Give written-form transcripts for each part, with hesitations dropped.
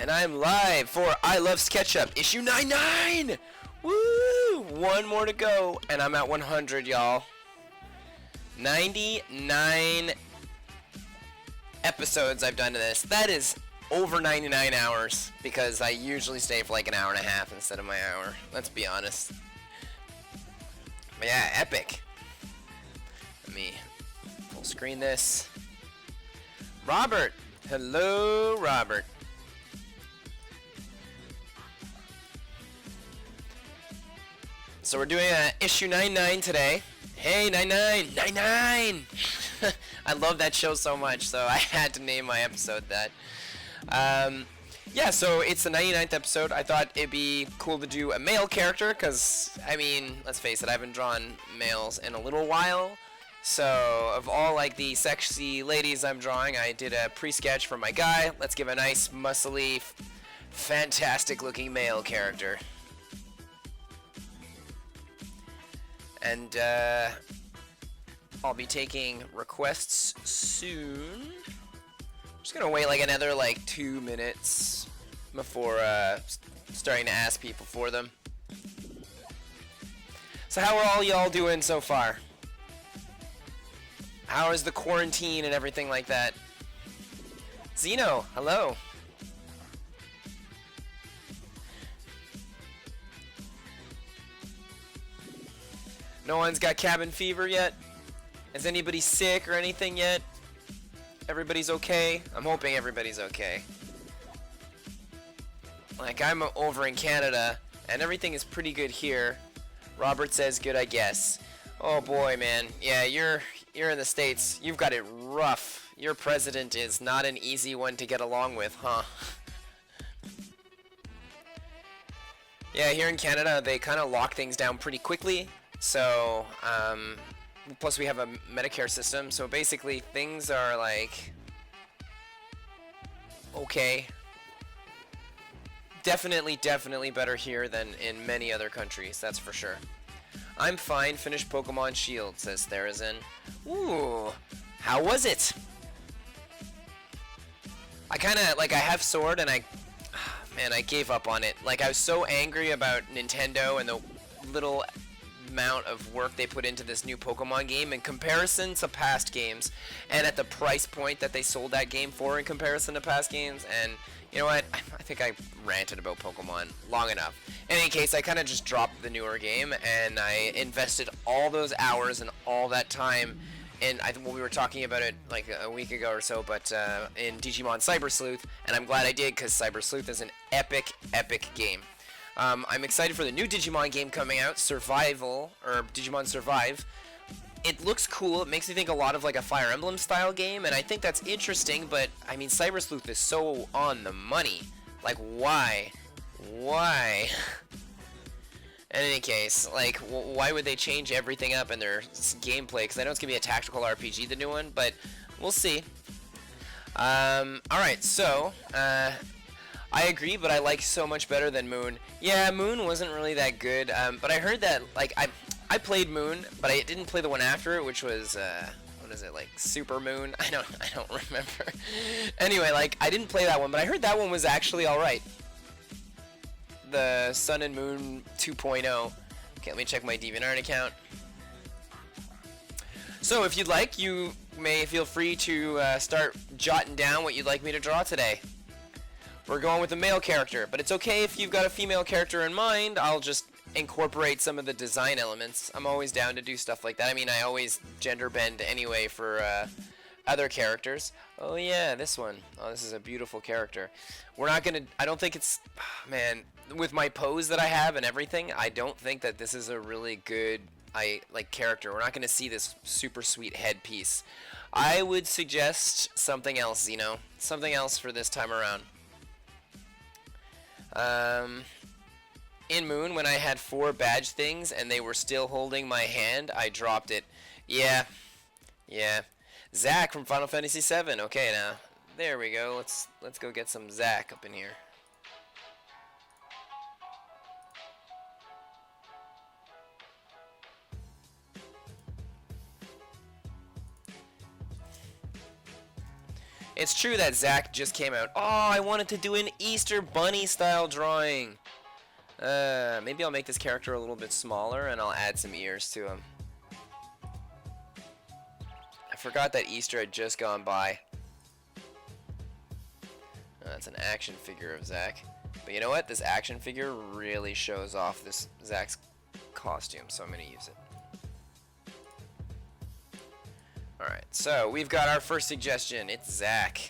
And I'm live for I Love Sketchup, issue 99! Woo! One more to go, and I'm at 100, y'all. 99 episodes I've done to this. That is over 99 hours, because I usually stay for like an hour and a half instead of my hour. Let's be honest. But yeah, epic. Let me full screen this. Robert! Hello, Robert. So we're doing issue 99 today. Hey, 99! 99! I love that show so much, so I had to name my episode that. Yeah, so it's the 99th episode. I thought it'd be cool to do a male character, because, I mean, let's face it, I haven't drawn males in a little while. So, of all, like, the sexy ladies I'm drawing, I did a pre-sketch for my guy. Let's give a nice, muscly, fantastic-looking male character. And, I'll be taking requests soon. I'm just gonna wait like another 2 minutes before starting to ask people for them. So how are all y'all doing so far? How is the quarantine and everything like that? Zeno, hello. No one's got cabin fever yet? Is anybody sick or anything yet? Everybody's okay? I'm hoping everybody's okay. Like, I'm over in Canada, and everything is pretty good here. Robert says good, I guess. Oh boy, man. Yeah, you're in the States. You've got it rough. Your president is not an easy one to get along with, huh? Yeah, here in Canada, they kind of lock things down pretty quickly. So, plus we have a Medicare system, so basically things are okay. Definitely better here than in many other countries, that's for sure. I'm fine, finished Pokemon Shield, says Therazin. Ooh, how was it? I kinda, I have Sword and man, I gave up on it. I was so angry about Nintendo and the little amount of work they put into this new Pokemon game in comparison to past games, and at the price point that they sold that game for in comparison to past games. And you know what, I think I ranted about Pokemon long enough. In any case, I kind of just dropped the newer game, and I invested all those hours and all that time in, I think we were talking about it a week ago or so, but in Digimon Cyber Sleuth, and I'm glad I did, because Cyber Sleuth is an epic game. I'm excited for the new Digimon game coming out, Survival, or Digimon Survive. It looks cool. It makes me think a lot of a Fire Emblem style game, and I think that's interesting, but I mean, Cyber Sleuth is so on the money. Why? Why? In any case, why would they change everything up in their gameplay? Because I know it's going to be a tactical RPG, the new one, but we'll see. Alright, so, I agree, but I like so much better than Moon. Yeah, Moon wasn't really that good, but I heard that, I played Moon, but I didn't play the one after it, which was, what is it, Super Moon? I don't remember. Anyway, I didn't play that one, but I heard that one was actually alright. The Sun and Moon 2.0. Okay, let me check my DeviantArt account. So, if you'd like, you may feel free to start jotting down what you'd like me to draw today. We're going with a male character, but it's okay if you've got a female character in mind. I'll just incorporate some of the design elements. I'm always down to do stuff like that. I mean, I always gender bend anyway for other characters. Oh yeah, this one. Oh, this is a beautiful character. We're not gonna, I don't think it's, man, with my pose that I have and everything, I don't think that this is a really good, character. We're not gonna see this super sweet headpiece. I would suggest something else, Zeno. Something else for this time around. In Moon, when I had 4 badge things and they were still holding my hand, I dropped it. Yeah. Zach from Final Fantasy VII. Okay, now there we go. Let's go get some Zach up in here. It's true that Zach just came out. Oh, I wanted to do an Easter Bunny style drawing. Maybe I'll make this character a little bit smaller and I'll add some ears to him. I forgot that Easter had just gone by. That's an action figure of Zach. But you know what? This action figure really shows off this Zach's costume, so I'm going to use it. Alright, so we've got our first suggestion. It's Zach.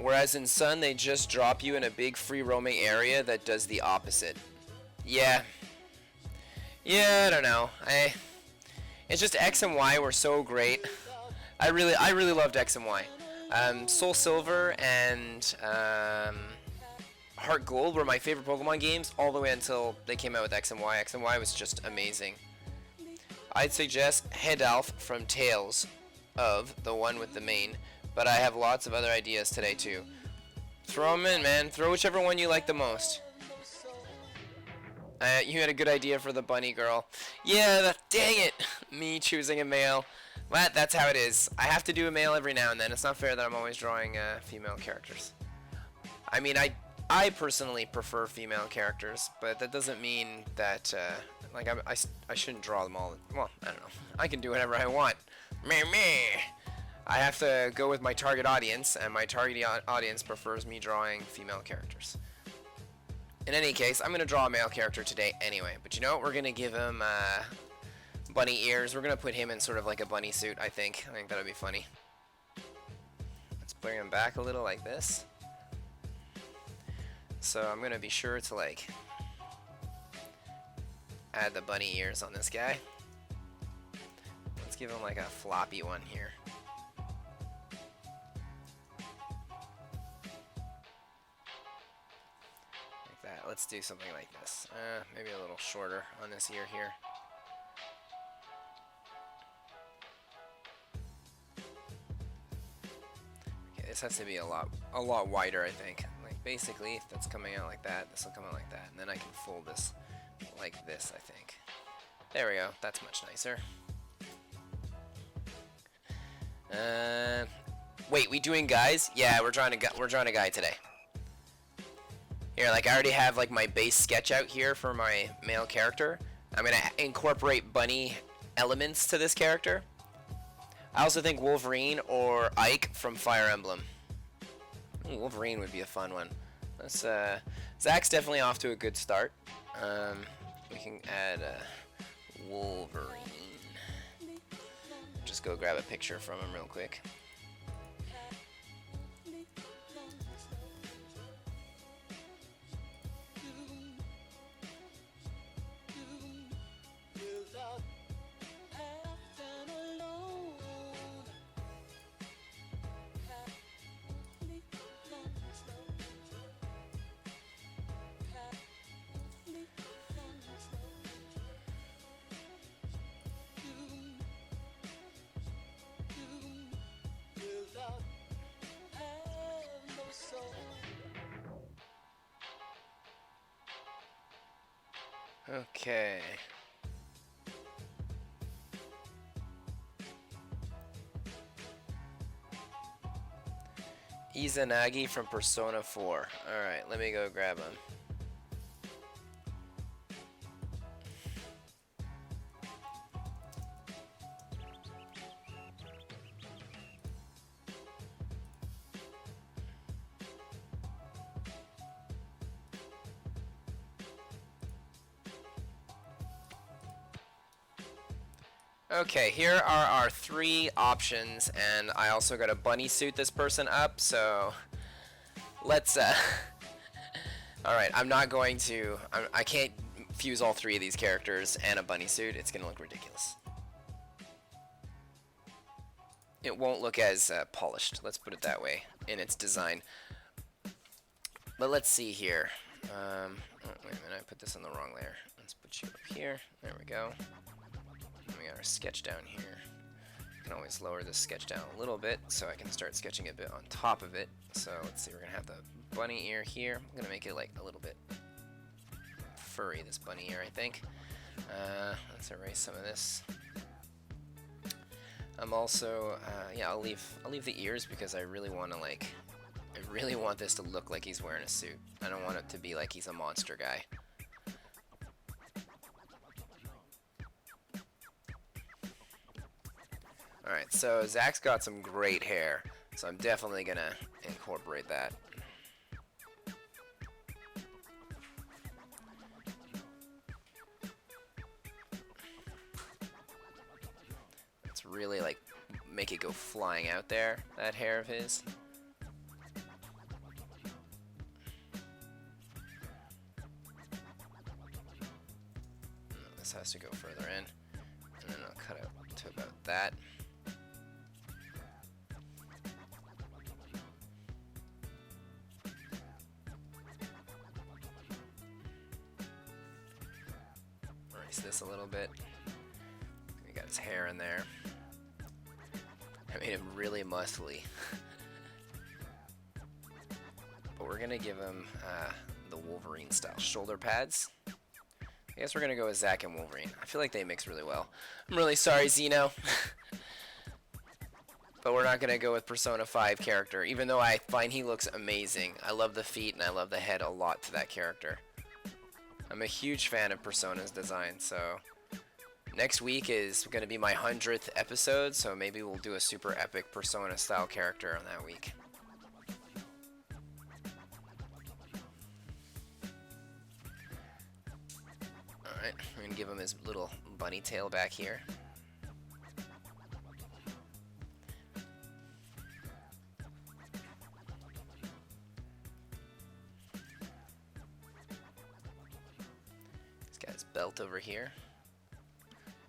Whereas in Sun, they just drop you in a big free roaming area that does the opposite. Yeah. Yeah, I don't know. It's just X and Y were so great. I really loved X and Y. Soul Silver and Heart Gold were my favorite Pokemon games all the way until they came out with X and Y. X and Y was just amazing. I'd suggest Hedalf from Tales of, the one with the mane, but I have lots of other ideas today too. Throw them in, man. Throw whichever one you like the most. You had a good idea for the bunny girl. Yeah, dang it. Me choosing a male. Well, that's how it is. I have to do a male every now and then. It's not fair that I'm always drawing female characters. I mean, I personally prefer female characters, but that doesn't mean that, like, I shouldn't draw them all. Well, I don't know. I can do whatever I want. Meh. I have to go with my target audience, and my target audience prefers me drawing female characters. In any case, I'm going to draw a male character today anyway. But you know what? We're going to give him bunny ears. We're going to put him in sort of like a bunny suit, I think. I think that'll be funny. Let's bring him back a little like this. So I'm going to be sure to, like, add the bunny ears on this guy. Let's give him like a floppy one here. Let's do something like this. Maybe a little shorter on this ear here. Okay, this has to be a lot wider, I think. Like basically, if that's coming out like that, this will come out like that, and then I can fold this like this, I think. There we go. That's much nicer. Wait, we doing guys? Yeah, we're drawing a guy today. Here, like, I already have, like, my base sketch out here for my male character. I'm going to incorporate bunny elements to this character. I also think Wolverine or Ike from Fire Emblem. Ooh, Wolverine would be a fun one. Let's, Zach's definitely off to a good start. We can add Wolverine. Just go grab a picture from him real quick. Okay. Izanagi from Persona 4. Alright, let me go grab him. Okay, here are our 3 options, and I also got to bunny suit this person up, so let's, alright, I'm not going to, I can't fuse all 3 of these characters and a bunny suit. It's going to look ridiculous. It won't look as polished, let's put it that way, in its design. But let's see here. Oh, wait a minute, I put this on the wrong layer. Let's put you up here. There we go. We got our sketch down here. I can always lower this sketch down a little bit so I can start sketching a bit on top of it. So let's see, we're gonna have the bunny ear here. I'm gonna make it like a little bit furry, this bunny here, I think. Let's erase some of this. I'm also, yeah, I'll leave the ears because I really want to I really want this to look like he's wearing a suit. I don't want it to be like he's a monster guy. Alright, so Zach's got some great hair, so I'm definitely gonna incorporate that. Let's really make it go flying out there, that hair of his. This has to go further in, and then I'll cut out to about that. Erase this a little bit. We got his hair in there. I made him really muscly. But we're gonna give him the Wolverine style shoulder pads. I guess we're gonna go with Zach and Wolverine. I feel like they mix really well. I'm really sorry, Zeno. But we're not gonna go with Persona 5 character, even though I find he looks amazing. I love the feet and I love the head a lot to that character. I'm a huge fan of Persona's design, so next week is gonna be my 100th episode, so maybe we'll do a super epic Persona style character on that week. Alright, we're gonna give him his little bunny tail back here. He's got his belt over here.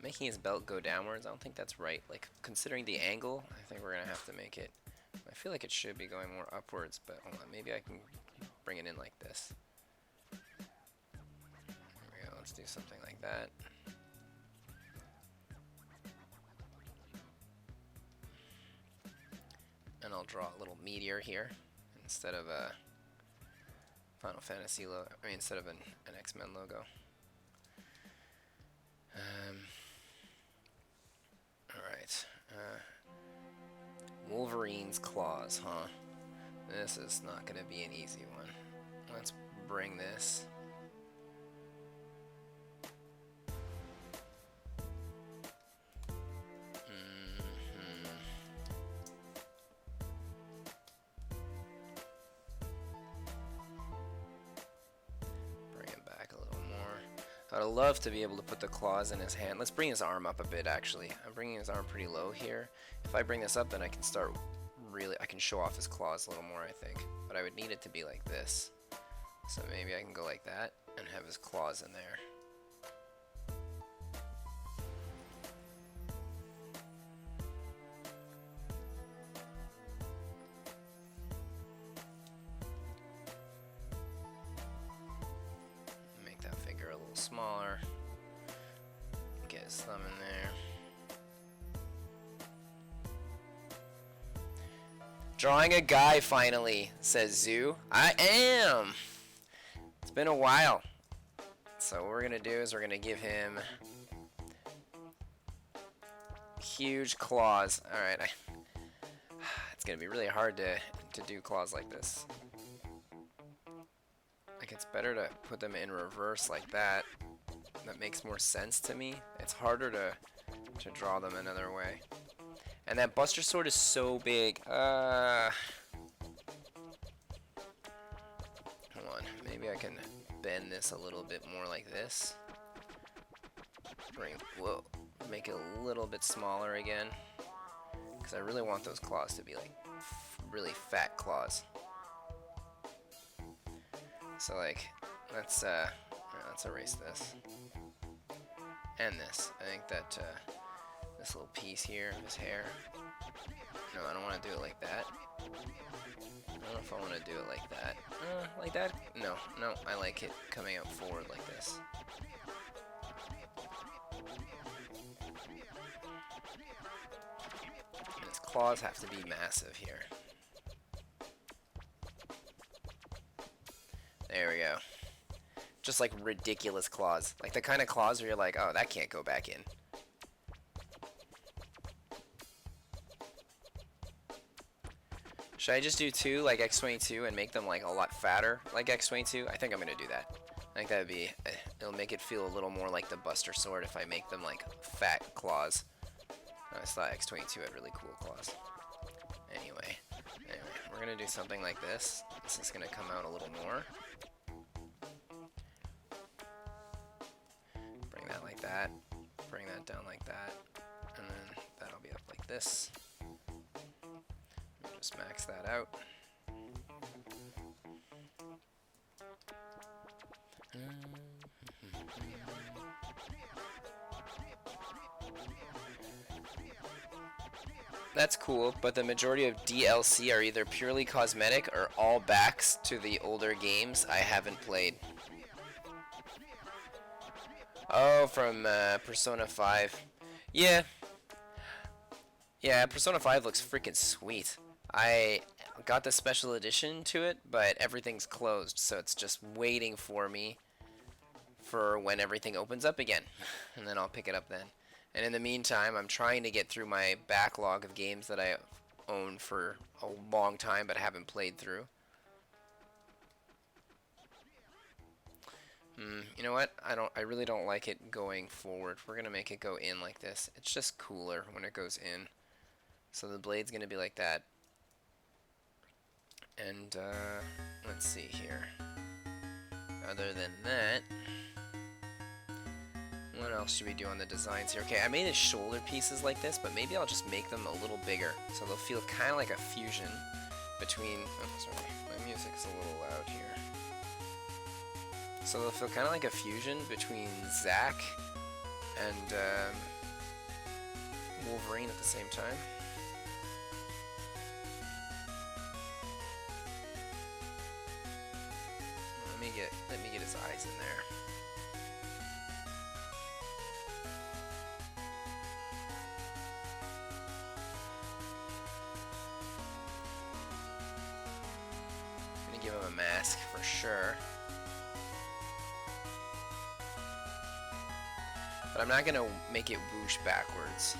Making his belt go downwards, I don't think that's right. Like, considering the angle, I think we're gonna have to make it. I feel like it should be going more upwards, but hold on, maybe I can bring it in like this. Let's do something like that. And I'll draw a little meteor here instead of a Final Fantasy logo. I mean, instead of an X-Men logo. Alright. Wolverine's claws, huh? This is not going to be an easy one. Let's bring this. I'd love to be able to put the claws in his hand. Let's bring his arm up a bit, actually. I'm bringing his arm pretty low here. If I bring this up, then I can start I can show off his claws a little more, I think. But I would need it to be like this. So maybe I can go like that and have his claws in there. Make that figure a little smaller. Get his thumb in there. Drawing a guy finally, says Zoo. I am! It's been a while. So what we're gonna do is we're gonna give him huge claws. Alright, it's gonna be really hard to do claws like this. Like, it's better to put them in reverse like that. That makes more sense to me. It's harder to draw them another way. And that Buster Sword is so big. Hold on. Maybe I can bend this a little bit more like this. Whoa. Make it a little bit smaller again. Because I really want those claws to be like really fat claws. So like, let's erase this. And this. I think that this little piece here of his hair. No, I don't want to do it like that. I don't know if I want to do it like that. Like that? No, I like it coming out forward like this. And his claws have to be massive here. There we go. Just like ridiculous claws. Like the kind of claws where you're like, oh, that can't go back in. Should I just do 2 like X22 and make them like a lot fatter like X22? I think I'm gonna do that. I think that would be, it'll make it feel a little more like the Buster Sword if I make them like fat claws. I always thought X22 had really cool claws. Anyway, we're gonna do something like this. This is gonna come out a little more. Bring that like that. Bring that down like that. And then that'll be up like this. Just max that out. That's cool, but the majority of DLC are either purely cosmetic or all backs to the older games I haven't played. Oh, from Persona 5. Yeah. Yeah, Persona 5 looks freaking sweet. I got the special edition to it, but everything's closed, so it's just waiting for me for when everything opens up again. And then I'll pick it up then. And in the meantime, I'm trying to get through my backlog of games that I own for a long time but haven't played through. You know what? I really don't like it going forward. We're gonna make it go in like this. It's just cooler when it goes in. So the blade's gonna be like that. And let's see here. Other than that, what else should we do on the designs here? Okay, I made his shoulder pieces like this, but maybe I'll just make them a little bigger, so they'll feel kind of like a fusion between... Oh, sorry, my music's a little loud here. So they'll feel kind of like a fusion between Zack and Wolverine at the same time. Let me get his eyes in there. I'm gonna give him a mask for sure. But I'm not gonna make it whoosh backwards.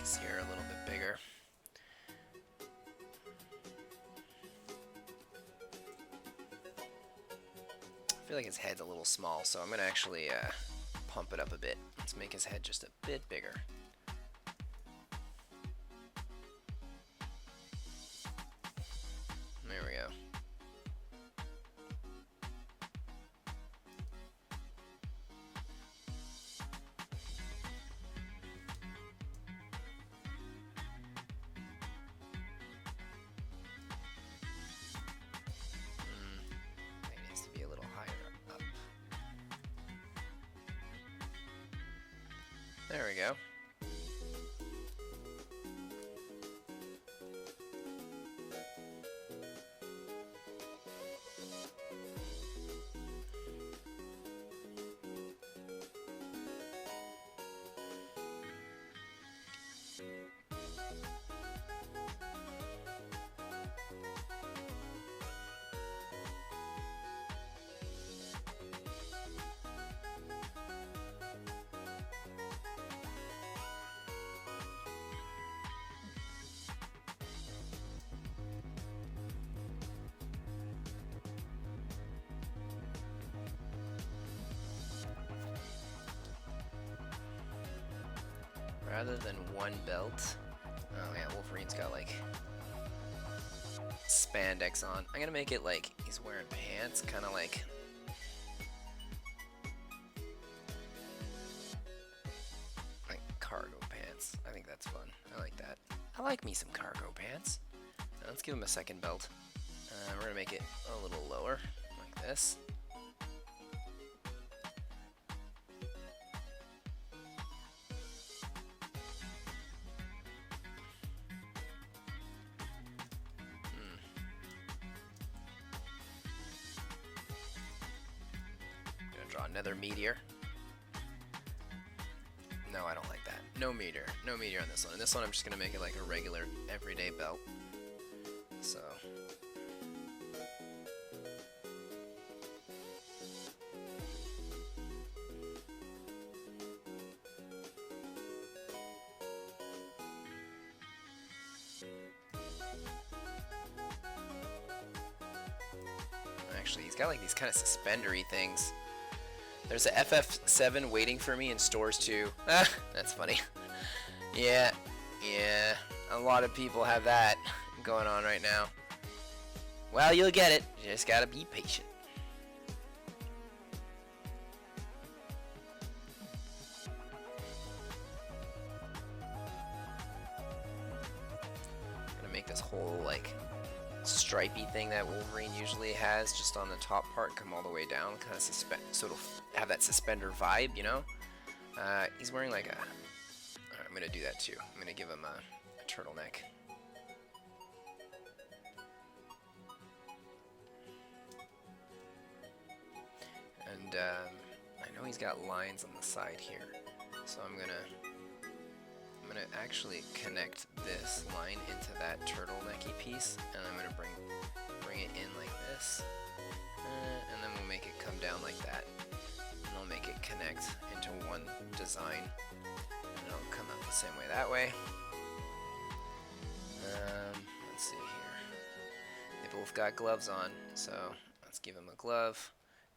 His hair a little bit bigger. I feel like his head's a little small, so I'm gonna actually pump it up a bit. Let's make his head just a bit bigger. There we go. There we go. Rather than one belt. Oh yeah, Wolverine's got like spandex on. I'm gonna make it like he's wearing pants, kind of like cargo pants. I think that's fun. I like that. I like me some cargo pants. Now let's give him a second belt. We're gonna make it a little lower, like this. another meteor. No, I don't like that. No meteor. No meteor on this one. And this one I'm just going to make it like a regular everyday belt. So... Actually, he's got like these kind of suspendery things. There's a FF7 waiting for me in stores too. Ah, that's funny. Yeah, a lot of people have that going on right now. Well, you'll get it. You just gotta be patient. I'm gonna make this whole like stripey thing that Wolverine usually has just on the top part come all the way down, kind of so it'll have that suspender vibe, you know. He's wearing like a... Alright, I'm gonna do that too. I'm gonna give him a turtleneck. And I know he's got lines on the side here, so I'm gonna actually connect this line into that turtlenecky piece, and I'm gonna bring it in like this, and then we'll make it come down like that, and I'll make it connect into one design, and it'll come out the same way that way. Let's see here. They both got gloves on, so let's give him a glove,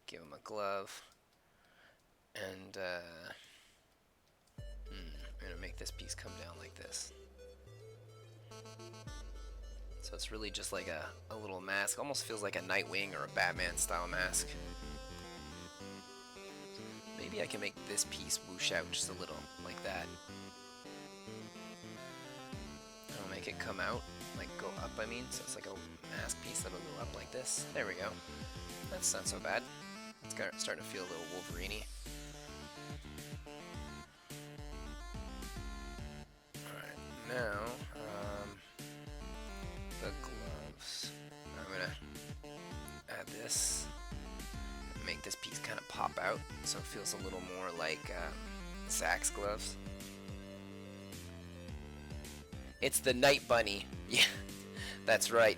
give him a glove, and I'm gonna make this piece come down like this. So it's really just like a little mask. Almost feels like a Nightwing or a Batman style mask. Maybe I can make this piece whoosh out just a little, like that. And I'll make it come out, like go up, I mean. So it's like a mask piece that'll go up like this. There we go. That's not so bad. It's starting to feel a little Wolverine-y. Now, the gloves. I'm gonna add this, make this piece kind of pop out so it feels a little more like Zach's gloves. It's the Night Bunny. Yeah, that's right.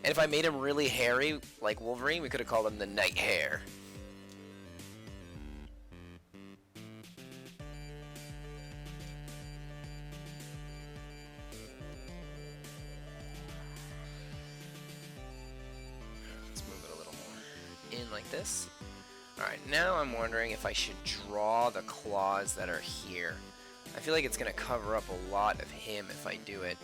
And if I made him really hairy like Wolverine, we could have called him the Night Hare. Like this. Alright, now I'm wondering if I should draw the claws that are here. I feel like it's going to cover up a lot of him if I do it.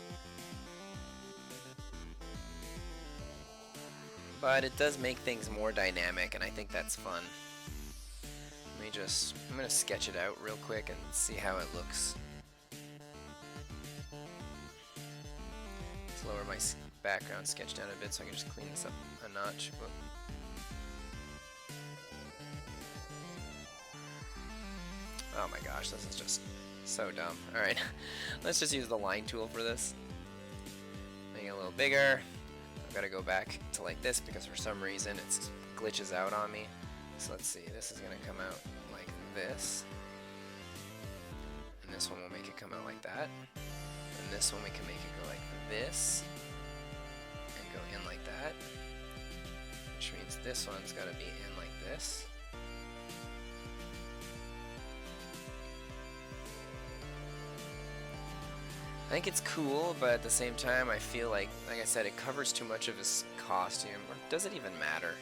But it does make things more dynamic, and I think that's fun. I'm going to sketch it out real quick and see how it looks. Let's lower my background sketch down a bit so I can just clean this up a notch. But oh my gosh, this is just so dumb. Alright, let's just use the line tool for this. Make it a little bigger. I've got to go back to like this because for some reason it glitches out on me. So let's see, this is going to come out like this. And this one will make it come out like that. And this one we can make it go like this. And go in like that. Which means this one's got to be in like this. I think it's cool, but at the same time I feel like I said, it covers too much of his costume. Or does it even matter?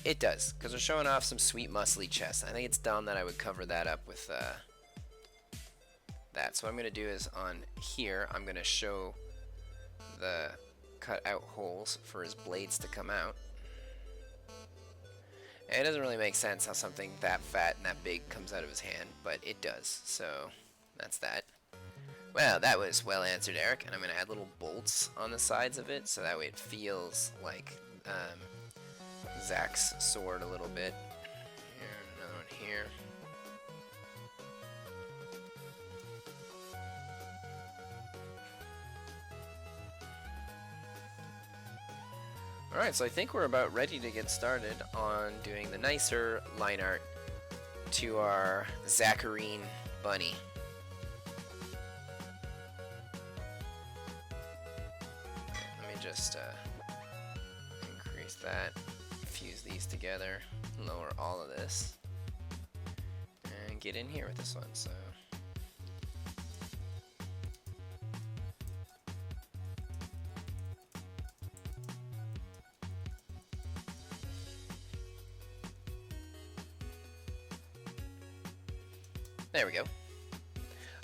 It does, because we're showing off some sweet muscly chest. I think it's dumb that I would cover that up with that. So what I'm going to do is on here, I'm going to show the cut out holes for his blades to come out. And it doesn't really make sense how something that fat and that big comes out of his hand, but it does. So that's that. Well, that was well answered, Eric. And I'm going to add little bolts on the sides of it, so that way it feels like Zach's sword a little bit. Here, another one here. Alright, so I think we're about ready to get started on doing the nicer line art to our Zacharine bunny. Let me just increase that, fuse these together, lower all of this, and get in here with this one. So there we go.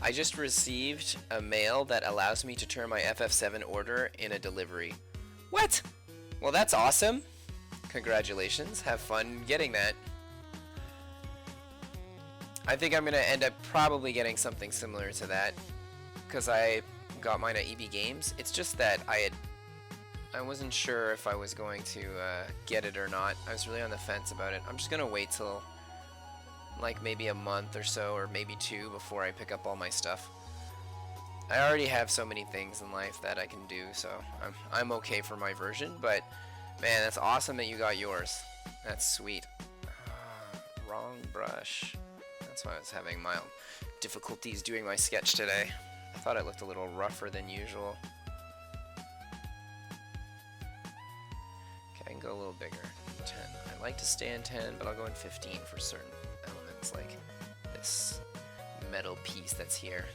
I just received a mail that allows me to turn my FF7 order in a delivery. What? Well, that's awesome. Congratulations. Have fun getting that. I think I'm going to end up probably getting something similar to that because I got mine at EB Games. It's just that I wasn't sure if I was going to get it or not. I was really on the fence about it. I'm just going to wait till like maybe a month or so, or maybe 2 before I pick up all my stuff. I already have so many things in life that I can do, so I'm okay for my version, but man, that's awesome that you got yours. That's sweet. Wrong brush. That's why I was having mild difficulties doing my sketch today. I thought it looked a little rougher than usual. Okay, I can go a little bigger. 10. I like to stay in 10, but I'll go in 15 for certain elements, like this metal piece that's here.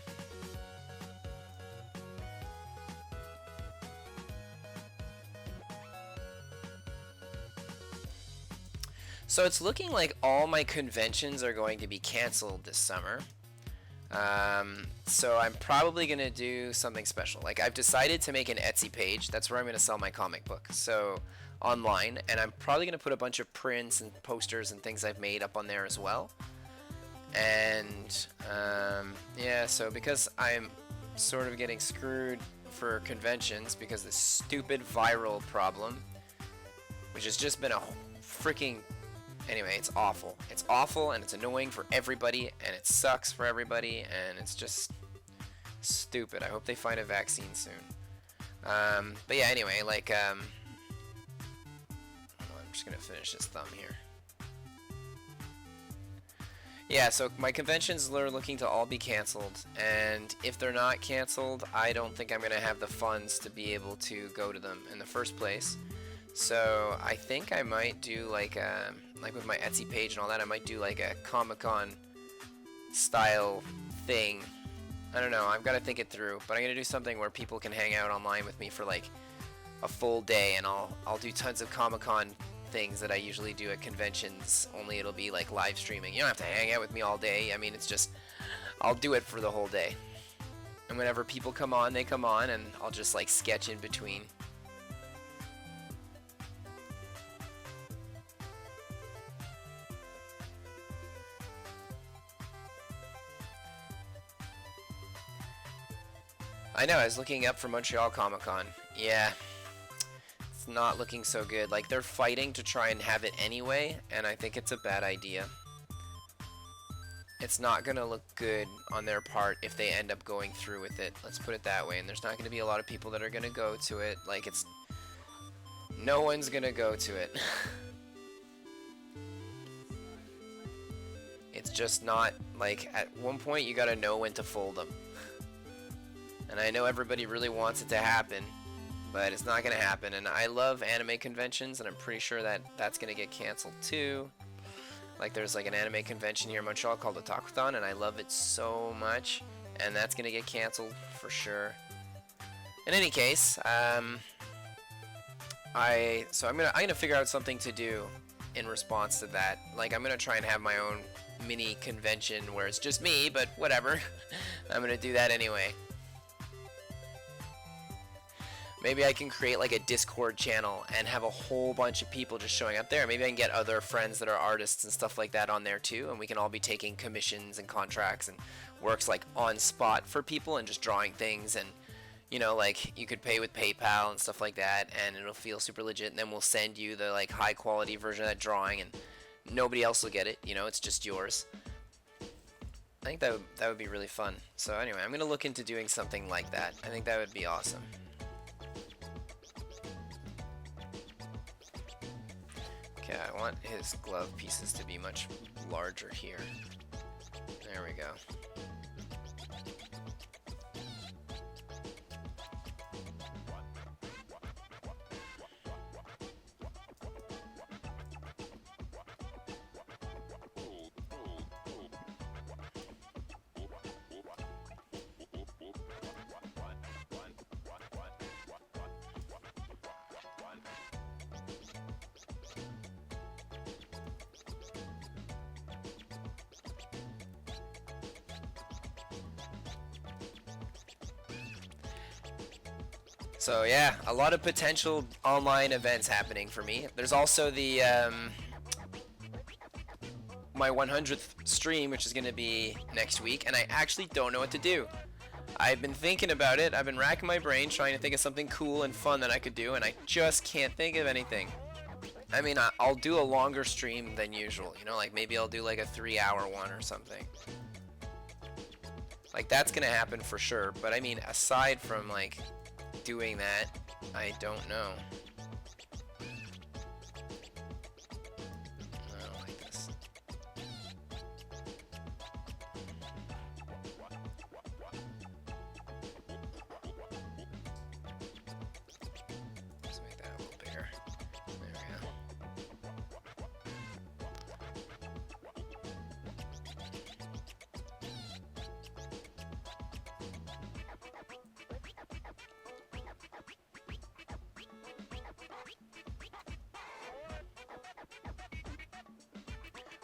So it's looking like all my conventions are going to be canceled this summer. So I'm probably going to do something special. Like, I've decided to make an Etsy page. That's where I'm going to sell my comic book. So online, and I'm probably going to put a bunch of prints and posters and things I've made up on there as well. And yeah, so because I'm sort of getting screwed for conventions because this stupid viral problem, which has just been a freaking... Anyway, it's awful. It's awful, and it's annoying for everybody, and it sucks for everybody, and it's just stupid. I hope they find a vaccine soon. But yeah, anyway, like, I'm just gonna finish this thumb here. Yeah, so my conventions are looking to all be canceled, and if they're not canceled, I don't think I'm gonna have the funds to be able to go to them in the first place. So I think I might do like with my Etsy page and all that, I might do like a Comic-Con style thing. I don't know, I've got to think it through, but I'm gonna do something where people can hang out online with me for like a full day, and I'll do tons of Comic-Con things that I usually do at conventions, only it'll be like live streaming. You don't have to hang out with me all day. I mean, it's just, I'll do it for the whole day. And whenever people come on, they come on, and I'll just like sketch in between. I know, I was looking up for Montreal Comic Con. Yeah, it's not looking so good. Like, they're fighting to try and have it anyway, and I think it's a bad idea. It's not gonna look good on their part if they end up going through with it. Let's put it that way. And there's not gonna be a lot of people that are gonna go to it. Like, it's... No one's gonna go to it. It's just not, like, at one point you gotta know when to fold them. And I know everybody really wants it to happen, but it's not going to happen. And I love anime conventions, and I'm pretty sure that that's going to get canceled too. Like, there's like an anime convention here in Montreal called the Takuthon, and I love it so much, and that's going to get canceled for sure. In any case, I'm gonna figure out something to do in response to that. Like, I'm gonna try and have my own mini convention where it's just me, but whatever. I'm gonna do that anyway. Maybe I can create like a Discord channel and have a whole bunch of people just showing up there. Maybe I can get other friends that are artists and stuff like that on there too, and we can all be taking commissions and contracts and works like on spot for people and just drawing things, and you know, like you could pay with PayPal and stuff like that, and it'll feel super legit, and then we'll send you the like high quality version of that drawing, and nobody else will get it, you know, it's just yours. I think that would be really fun. So anyway, I'm gonna look into doing something like that. I think that would be awesome. Okay, I want his glove pieces to be much larger here. There we go. So yeah, a lot of potential online events happening for me. There's also the my 100th stream, which is going to be next week, and I actually don't know what to do. I've been thinking about it. I've been racking my brain trying to think of something cool and fun that I could do, and I just can't think of anything. I mean, I'll do a longer stream than usual, you know, like maybe I'll do like a 3-hour one or something. Like that's going to happen for sure, but I mean, aside from like doing that, I don't know. I don't like this. Let's make that a little bigger. There we go.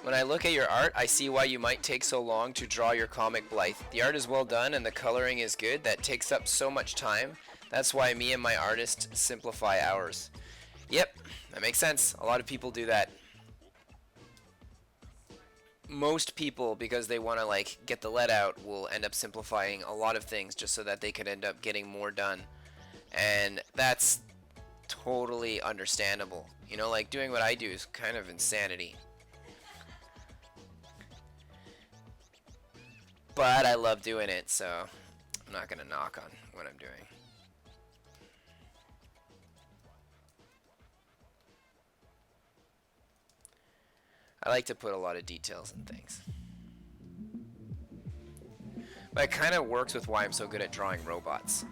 When I look at your art, I see why you might take so long to draw your comic Blythe. The art is well done and the coloring is good. That takes up so much time. That's why me and my artist simplify ours. Yep, that makes sense. A lot of people do that. Most people, because they want to like get the lead out, will end up simplifying a lot of things just so that they could end up getting more done. And that's totally understandable. You know, like doing what I do is kind of insanity. But I love doing it, so I'm not going to knock on what I'm doing. I like to put a lot of details in things. But it kind of works with why I'm so good at drawing robots.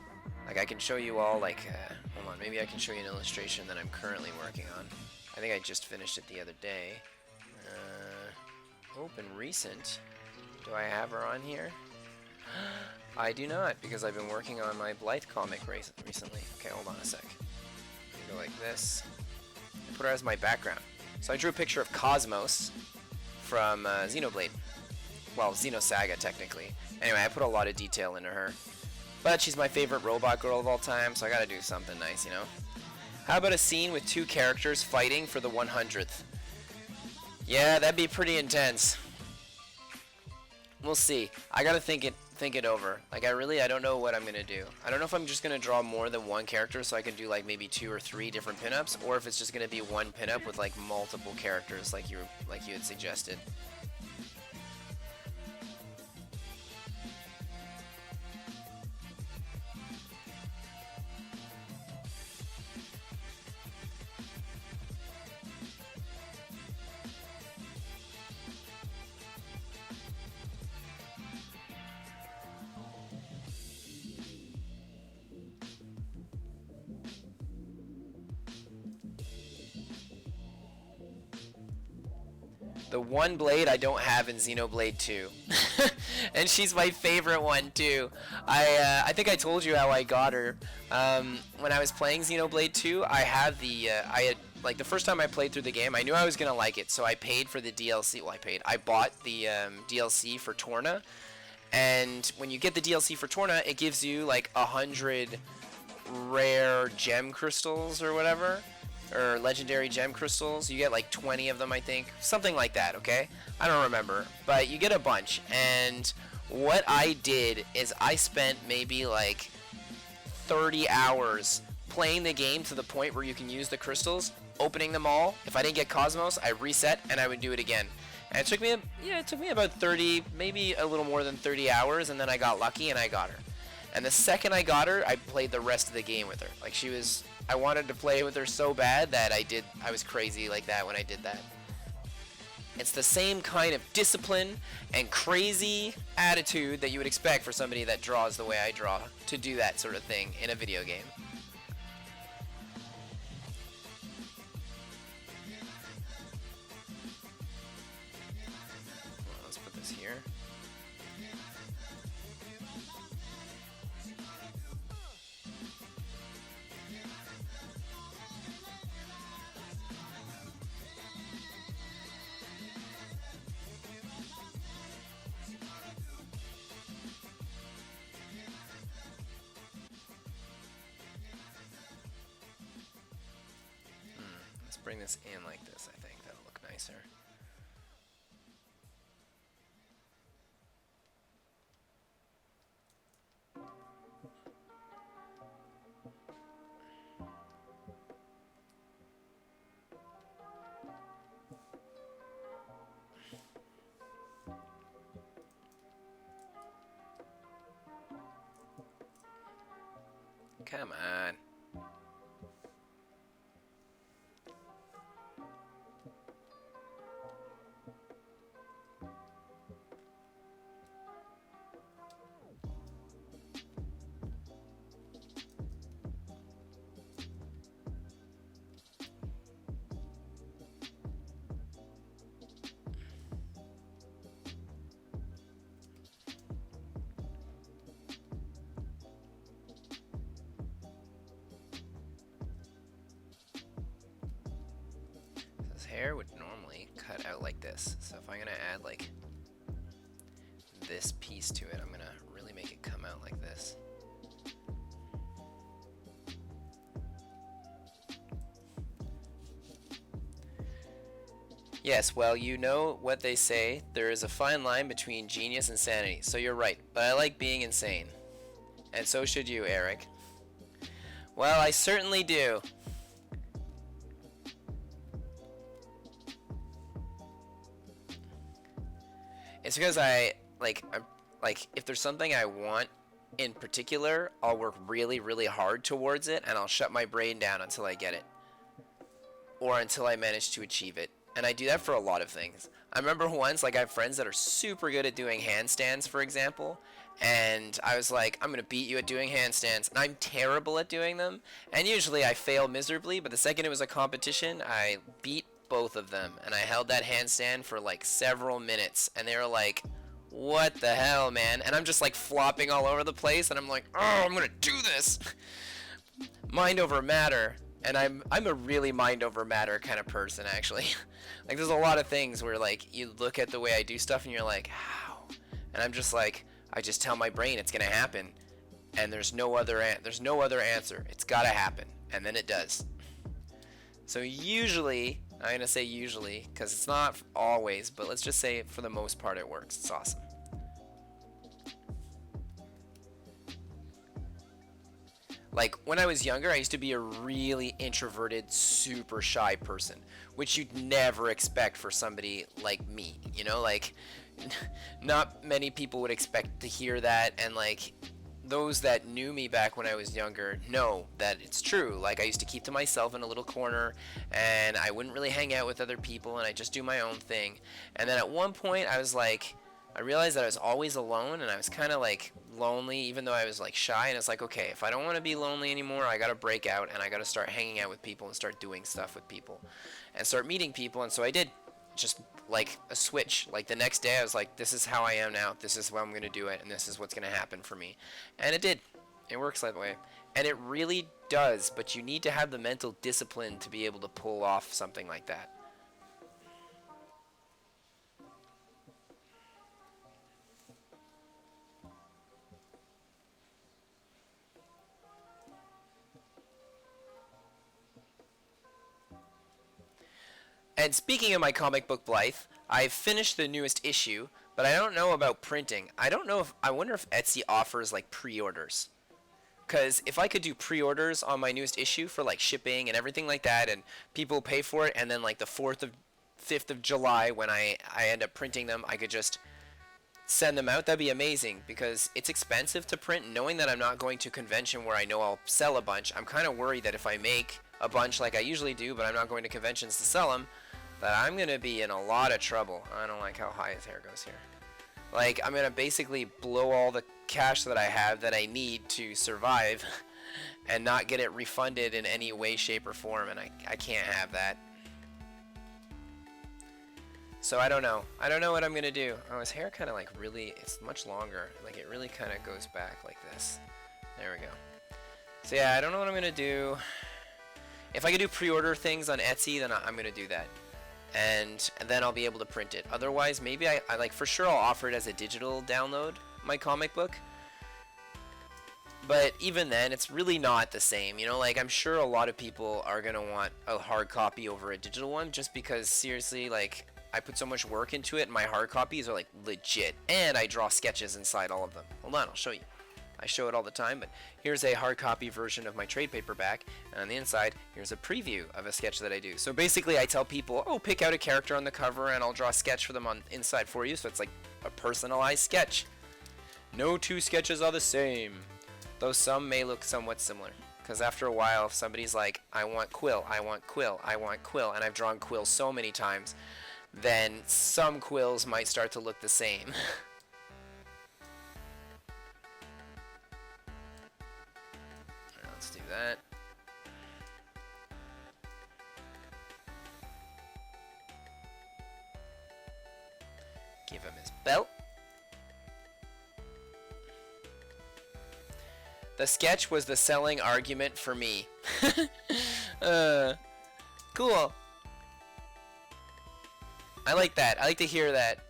Like I can show you all like, hold on, maybe I can show you an illustration that I'm currently working on. I think I just finished it the other day. Open recent. Do I have her on here? I do not, because I've been working on my Blythe comic recently. Okay, hold on a sec. Go like this. Put her as my background. So I drew a picture of Cosmos from Xenoblade. Well, Xenosaga, technically. Anyway, I put a lot of detail into her. But she's my favorite robot girl of all time, so I gotta do something nice, you know? How about a scene with 2 characters fighting for the 100th? Yeah, that'd be pretty intense. We'll see. I gotta think it over. Like I don't know what I'm gonna do. I don't know if I'm just gonna draw more than one character so I can do like maybe 2 or 3 different pinups, or if it's just gonna be one pinup with like multiple characters like you had suggested. The one blade I don't have in Xenoblade 2. And she's my favorite one too. I think I told you how I got her. When I was playing Xenoblade 2, I had like the first time I played through the game, I knew I was gonna like it, so I paid for the DLC. Well, I bought the DLC for Torna, and when you get the DLC for Torna, it gives you like 100 rare gem crystals or whatever, or legendary gem crystals. You get like 20 of them, I think, something like that. Okay, I don't remember, but you get a bunch. And what I did is I spent maybe like 30 hours playing the game to the point where you can use the crystals, opening them all. If I didn't get Cosmos, I reset and I would do it again. And it took me about 30, maybe a little more than 30 hours, and then I got lucky and I got her. And the second I got her, I played the rest of the game with her. Like she was I wanted to play with her so bad that I was crazy like that when I did that. It's the same kind of discipline and crazy attitude that you would expect for somebody that draws the way I draw to do that sort of thing in a video game. Well, let's put this here. Let's bring this in like this, I think. That'll look nicer. Come on. Hair would normally cut out like this, so if I'm gonna add like this piece to it, I'm gonna really make it come out like this. Yes, well, you know what they say, there is a fine line between genius and sanity, so you're right, but I like being insane. And so should you, Eric. Well, I certainly do. It's because I'm like, if there's something I want in particular, I'll work really, really hard towards it, and I'll shut my brain down until I get it. Or until I manage to achieve it. And I do that for a lot of things. I remember once, like, I have friends that are super good at doing handstands, for example, and I was like, I'm going to beat you at doing handstands, and I'm terrible at doing them, and usually I fail miserably, but the second it was a competition, I beat both of them, and I held that handstand for like several minutes, and they were like, what the hell, man? And I'm just like flopping all over the place, and I'm like, oh, I'm gonna do this. Mind over matter. And I'm a really mind over matter kind of person, actually. Like, there's a lot of things where like you look at the way I do stuff and you're like, how? And I'm just like, I just tell my brain it's gonna happen, and there's no other answer. It's gotta happen, and then it does. So usually, I'm going to say usually, because it's not always, but let's just say for the most part it works. It's awesome. Like, when I was younger, I used to be a really introverted, super shy person, which you'd never expect for somebody like me, you know? Like, not many people would expect to hear that, and like, those that knew me back when I was younger know that it's true. Like, I used to keep to myself in a little corner, and I wouldn't really hang out with other people, and I just do my own thing. And then at one point, I realized that I was always alone, and I was kind of like lonely, even though I was like shy. And it's like, okay, if I don't want to be lonely anymore, I gotta break out, and I gotta start hanging out with people and start doing stuff with people, and start meeting people. And so I did. Just like a switch. Like, the next day I was like, this is how I am now, this is what I'm gonna do it, and this is what's gonna happen for me. And it did. It works that way. And it really does, but you need to have the mental discipline to be able to pull off something like that. And speaking of my comic book Blythe, I've finished the newest issue, but I don't know about printing. I wonder if Etsy offers like pre-orders. Because if I could do pre-orders on my newest issue for like shipping and everything like that, and people pay for it, and then like the 5th of July when I end up printing them, I could just send them out, that'd be amazing, because it's expensive to print. Knowing that I'm not going to convention where I know I'll sell a bunch, I'm kind of worried that if I make a bunch like I usually do, but I'm not going to conventions to sell them, that I'm going to be in a lot of trouble. I don't like how high his hair goes here. Like, I'm going to basically blow all the cash that I have that I need to survive and not get it refunded in any way, shape, or form, and I can't have that. So I don't know. I don't know what I'm going to do. Oh, his hair kind of like really, it's much longer. Like, it really kind of goes back like this. There we go. So yeah, I don't know what I'm going to do. If I could do pre-order things on Etsy, then I'm going to do that. And then I'll be able to print it. Otherwise, maybe I like, for sure I'll offer it as a digital download, my comic book. But even then, it's really not the same. You know, like, I'm sure a lot of people are going to want a hard copy over a digital one, just because, seriously, like, I put so much work into it, and my hard copies are, like, legit. And I draw sketches inside all of them. Hold on, I'll show you. I show it all the time, but here's a hard copy version of my trade paperback, and on the inside, here's a preview of a sketch that I do. So basically, I tell people, oh, pick out a character on the cover, and I'll draw a sketch for them on inside for you, so it's like a personalized sketch. No two sketches are the same, though some may look somewhat similar. Because after a while, if somebody's like, I want Quill, I want Quill, I want Quill, and I've drawn Quill so many times, then some quills might start to look the same. Let's do that. Give him his belt. The sketch was the selling argument for me. Cool. I like that. I like to hear that.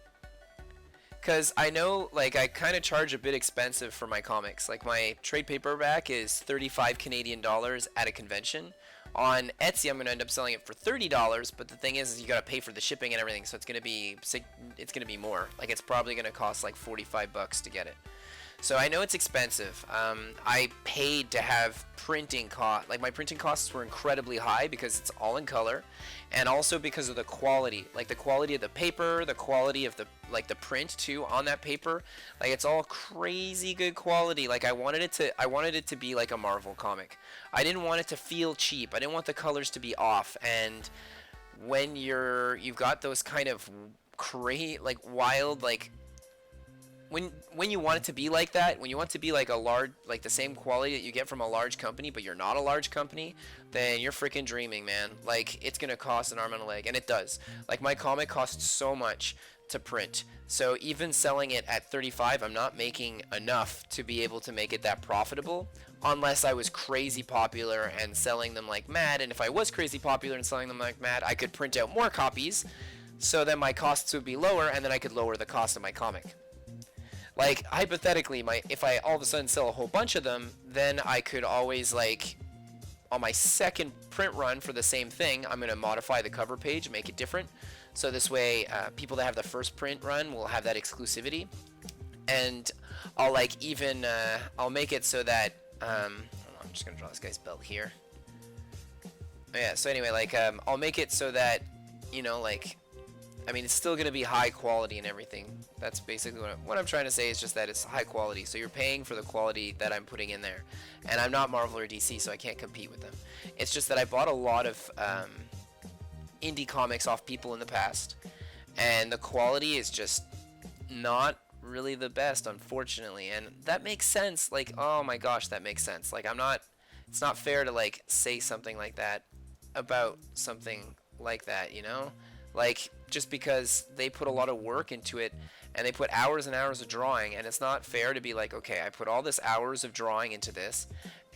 Because I know, like, I kind of charge a bit expensive for my comics. Like, my trade paperback is 35 Canadian dollars at a convention. On Etsy, I'm going to end up selling it for $30, but the thing is you got to pay for the shipping and everything, so it's going to be more. Like, it's probably going to cost like 45 bucks to get it. So I know it's expensive. I paid to have printing costs. Like, my printing costs were incredibly high because it's all in color, and also because of the quality. Like, the quality of the paper, the quality of the print too on that paper. Like, it's all crazy good quality. Like, I wanted it to be like a Marvel comic. I didn't want it to feel cheap. I didn't want the colors to be off. And when you've got those kind of like wild, like, when you want it to be like that, when you want it to be like a large, like the same quality that you get from a large company, but you're not a large company, then you're freaking dreaming, man. Like, it's gonna cost an arm and a leg, and it does. Like, my comic costs so much to print, so even selling it at 35, I'm not making enough to be able to make it that profitable, unless I was crazy popular and selling them like mad. And if I was crazy popular and selling them like mad, I could print out more copies, so then my costs would be lower, and then I could lower the cost of my comic. Like, hypothetically, if I all of a sudden sell a whole bunch of them, then I could always, like, on my second print run for the same thing, I'm going to modify the cover page, make it different. So this way, people that have the first print run will have that exclusivity. And I'll, like, even, I'll make it so that, hold on, I'm just going to draw this guy's belt here. Oh, yeah, so anyway, like, I'll make it so that, you know, like, I mean, it's still going to be high quality and everything. That's basically what I'm trying to say, is just that it's high quality. So you're paying for the quality that I'm putting in there. And I'm not Marvel or DC, so I can't compete with them. It's just that I bought a lot of indie comics off people in the past. And the quality is just not really the best, unfortunately. And that makes sense. Like, oh my gosh, that makes sense. Like, it's not fair to, like, say something like that about something like that, you know? Like, just because they put a lot of work into it, and they put hours and hours of drawing, and it's not fair to be like, okay, I put all this hours of drawing into this,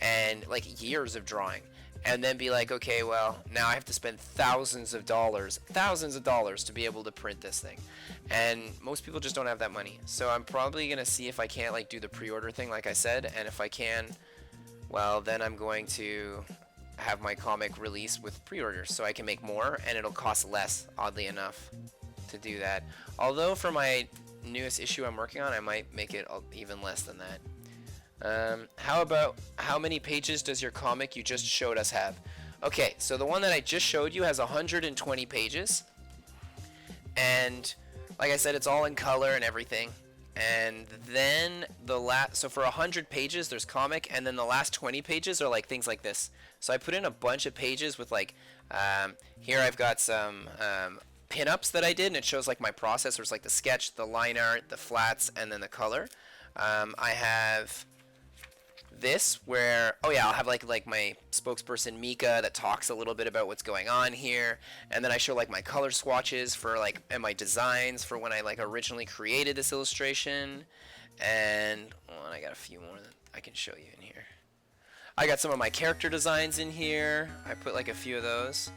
and like years of drawing, and then be like, okay, well, now I have to spend thousands of dollars to be able to print this thing. And most people just don't have that money. So I'm probably gonna see if I can't, like, do the pre-order thing, like I said, and if I can, well, then I'm going to have my comic released with pre-orders, so I can make more, and it'll cost less, oddly enough, to do that. Although for my newest issue I'm working on, I might make it even less than that. How many pages does your comic you just showed us have? Okay, so the one that I just showed you has 120 pages, and like I said, it's all in color and everything, And then so for 100 pages there's comic, and then the last 20 pages are like things like this. So I put in a bunch of pages with like, here I've got some pin-ups that I did, and it shows like my process. There's like the sketch, the line art, the flats, and then the color. I have this where, oh yeah, I'll have like my spokesperson Mika that talks a little bit about what's going on here, and then I show like my color swatches for like, and my designs for when I like originally created this illustration. And I got a few more that I can show you in here. I got some of my character designs in here. I put like a few of those.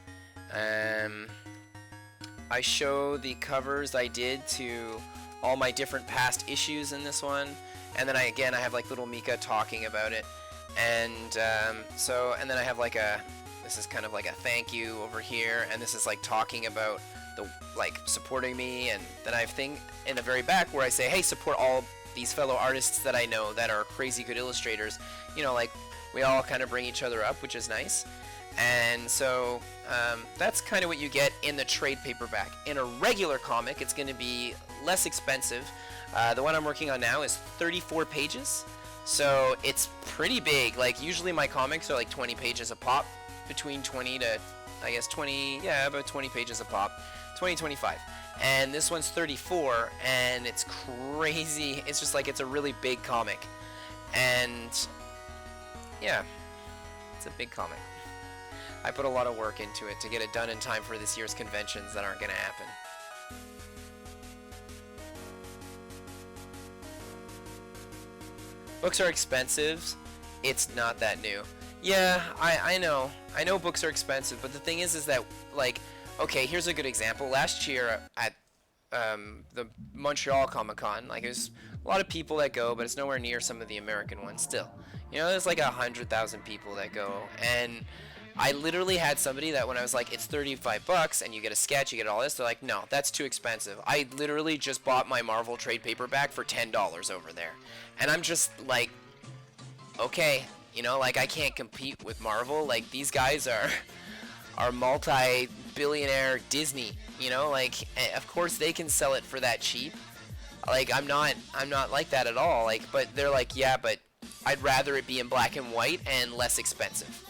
I show the covers I did to all my different past issues in this one. And then I have like little Mika talking about it. And and then I have like this is kind of like a thank you over here. And this is like talking about the, like, supporting me. And then I have thing in the very back where I say, hey, support all these fellow artists that I know that are crazy good illustrators. You know, like, we all kind of bring each other up, which is nice. And so that's kind of what you get in the trade paperback. In a regular comic, it's going to be less expensive. The one I'm working on now is 34 pages, so it's pretty big. Like, usually my comics are like 20 pages a pop, between 20 to, I guess, 20, yeah, about 20 pages a pop, 20, 25. And this one's 34, and it's crazy. It's just like, it's a really big comic. And yeah, it's a big comic. I put a lot of work into it to get it done in time for this year's conventions that aren't going to happen. Books are expensive. It's not that new. Yeah, I know. I know books are expensive, but the thing is that, like, okay, here's a good example. Last year at the Montreal Comic-Con, like, there's a lot of people that go, but it's nowhere near some of the American ones still. You know, there's like 100,000 people that go, and I literally had somebody that when I was like, it's $35 and you get a sketch, you get all this, they're like, no, that's too expensive. I literally just bought my Marvel trade paperback for $10 over there. And I'm just like, okay, you know, like, I can't compete with Marvel. Like, these guys are multi-billionaire Disney, you know, like, of course they can sell it for that cheap. Like, I'm not like that at all. Like, but they're like, yeah, but I'd rather it be in black and white and less expensive.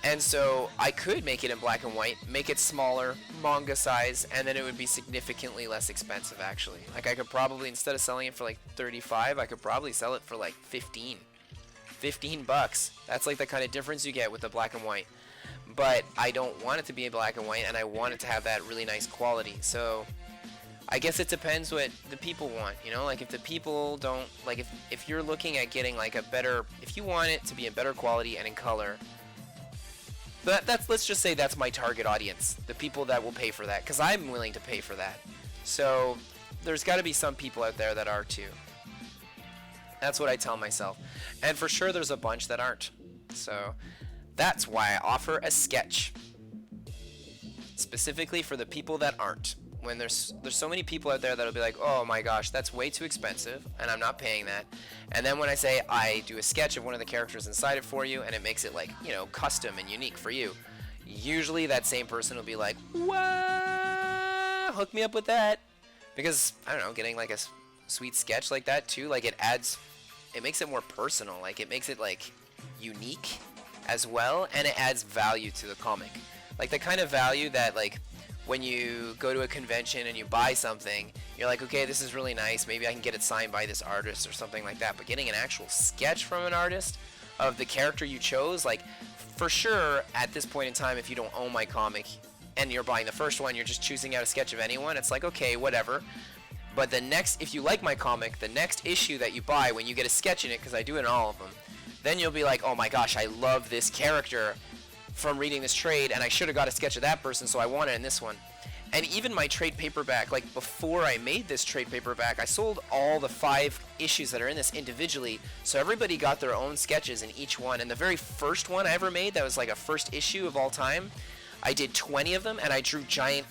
And so I could make it in black and white, make it smaller, manga size, and then it would be significantly less expensive, actually. Like, I could probably, instead of selling it for like 35, I could probably sell it for like 15. $15. That's like the kind of difference you get with the black and white. But I don't want it to be in black and white, and I want it to have that really nice quality. So I guess it depends what the people want, you know? Like, if the people don't, like, if you're looking at getting like a better, if you want it to be in better quality and in color, that's, let's just say that's my target audience, the people that will pay for that, because I'm willing to pay for that. So there's got to be some people out there that are too. That's what I tell myself. And for sure there's a bunch that aren't. So that's why I offer a sketch, specifically for the people that aren't. When there's so many people out there that'll be like, oh my gosh, that's way too expensive, and I'm not paying that. And then when I say I do a sketch of one of the characters inside it for you, and it makes it, like, you know, custom and unique for you, usually that same person will be like, what? Hook me up with that. Because, I don't know, getting like a sweet sketch like that too, like, it makes it more personal. Like, it makes it like unique as well, and it adds value to the comic. Like, the kind of value that, like, when you go to a convention and you buy something, you're like, okay, this is really nice, maybe I can get it signed by this artist or something like that. But getting an actual sketch from an artist of the character you chose, like, for sure, at this point in time, if you don't own my comic and you're buying the first one, you're just choosing out a sketch of anyone, it's like, okay, whatever. But the next, if you like my comic, the next issue that you buy, when you get a sketch in it, because I do it in all of them, then you'll be like, oh my gosh, I love this character from reading this trade, and I should have got a sketch of that person, so I want it in this one. And even my trade paperback, like, before I made this trade paperback, I sold all the 5 issues that are in this individually, so everybody got their own sketches in each one. And the very first one I ever made, that was like a first issue of all time, I did 20 of them, and I drew giant,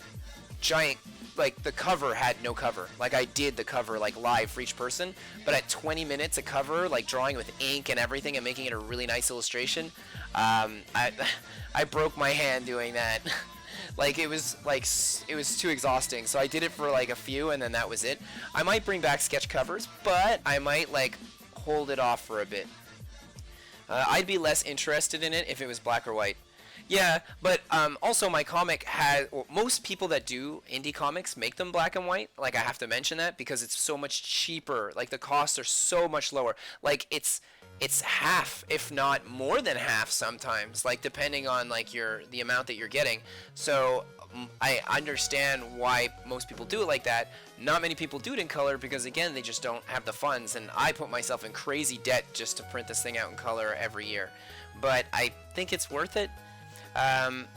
like, the cover had no cover. Like, I did the cover, like, live for each person, but at 20 minutes a cover, like, drawing with ink and everything and making it a really nice illustration, I broke my hand doing that. Like it was too exhausting. So I did it for like a few, and then that was it. I might bring back sketch covers, but I might like hold it off for a bit. I'd be less interested in it if it was black or white. Yeah, but also my comic has well, most people that do indie comics make them black and white. Like I have to mention that because it's so much cheaper. Like the costs are so much lower. Like it's half, if not more than half sometimes. Like depending on like the amount that you're getting. So I understand why most people do it like that. Not many people do it in color because again they just don't have the funds. And I put myself in crazy debt just to print this thing out in color every year. But I think it's worth it.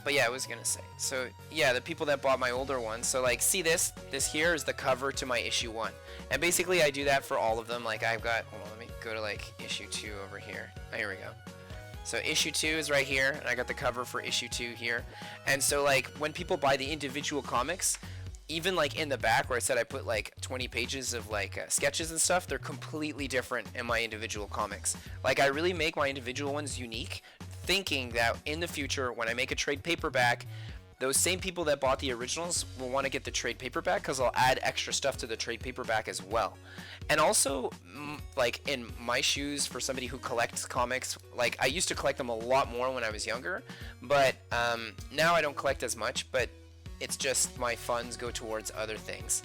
But yeah, I was gonna say. So yeah, the people that bought my older ones. So like, see this here is the cover to my issue 1, and basically I do that for all of them. Like I've got, hold on, let me go to like issue 2 over here. Oh, here we go. So issue 2 is right here, and I got the cover for issue 2 here. And so like when people buy the individual comics, even like in the back where I said I put like 20 pages of like sketches and stuff, they're completely different in my individual comics. Like I really make my individual ones unique, thinking that in the future when I make a trade paperback, those same people that bought the originals will want to get the trade paperback because I'll add extra stuff to the trade paperback as well. And also, like in my shoes for somebody who collects comics, like I used to collect them a lot more when I was younger, but now I don't collect as much, but it's just my funds go towards other things.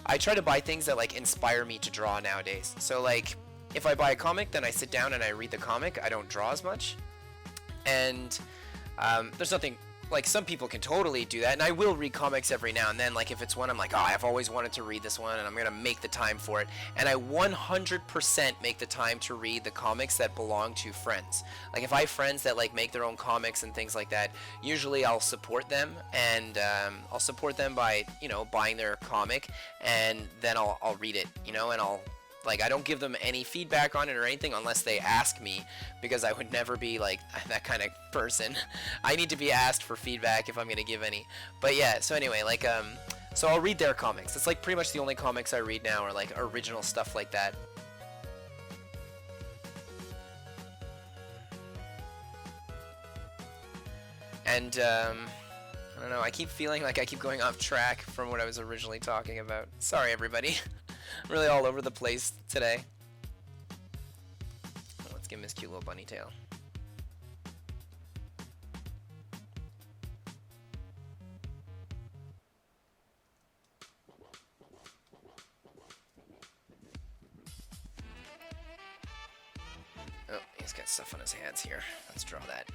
I try to buy things that like inspire me to draw nowadays. So like if I buy a comic, then I sit down and I read the comic. I don't draw as much. And there's nothing, like some people can totally do that, and I will read comics every now and then. Like if it's one I'm like, oh, I've always wanted to read this one and I'm gonna make the time for it, and I 100% make the time to read the comics that belong to friends. Like if I have friends that like make their own comics and things like that, usually I'll support them, and I'll support them by, you know, buying their comic, and then I'll read it, you know, and I don't give them any feedback on it or anything unless they ask me, because I would never be like that kind of person. I need to be asked for feedback if I'm going to give any. But yeah, so anyway, like, so I'll read their comics. It's like pretty much the only comics I read now are like original stuff like that. And, I don't know, I keep feeling like I keep going off track from what I was originally talking about. Sorry, everybody. I'm really all over the place today. Let's give him his cute little bunny tail. Oh, he's got stuff on his hands here. Let's draw that.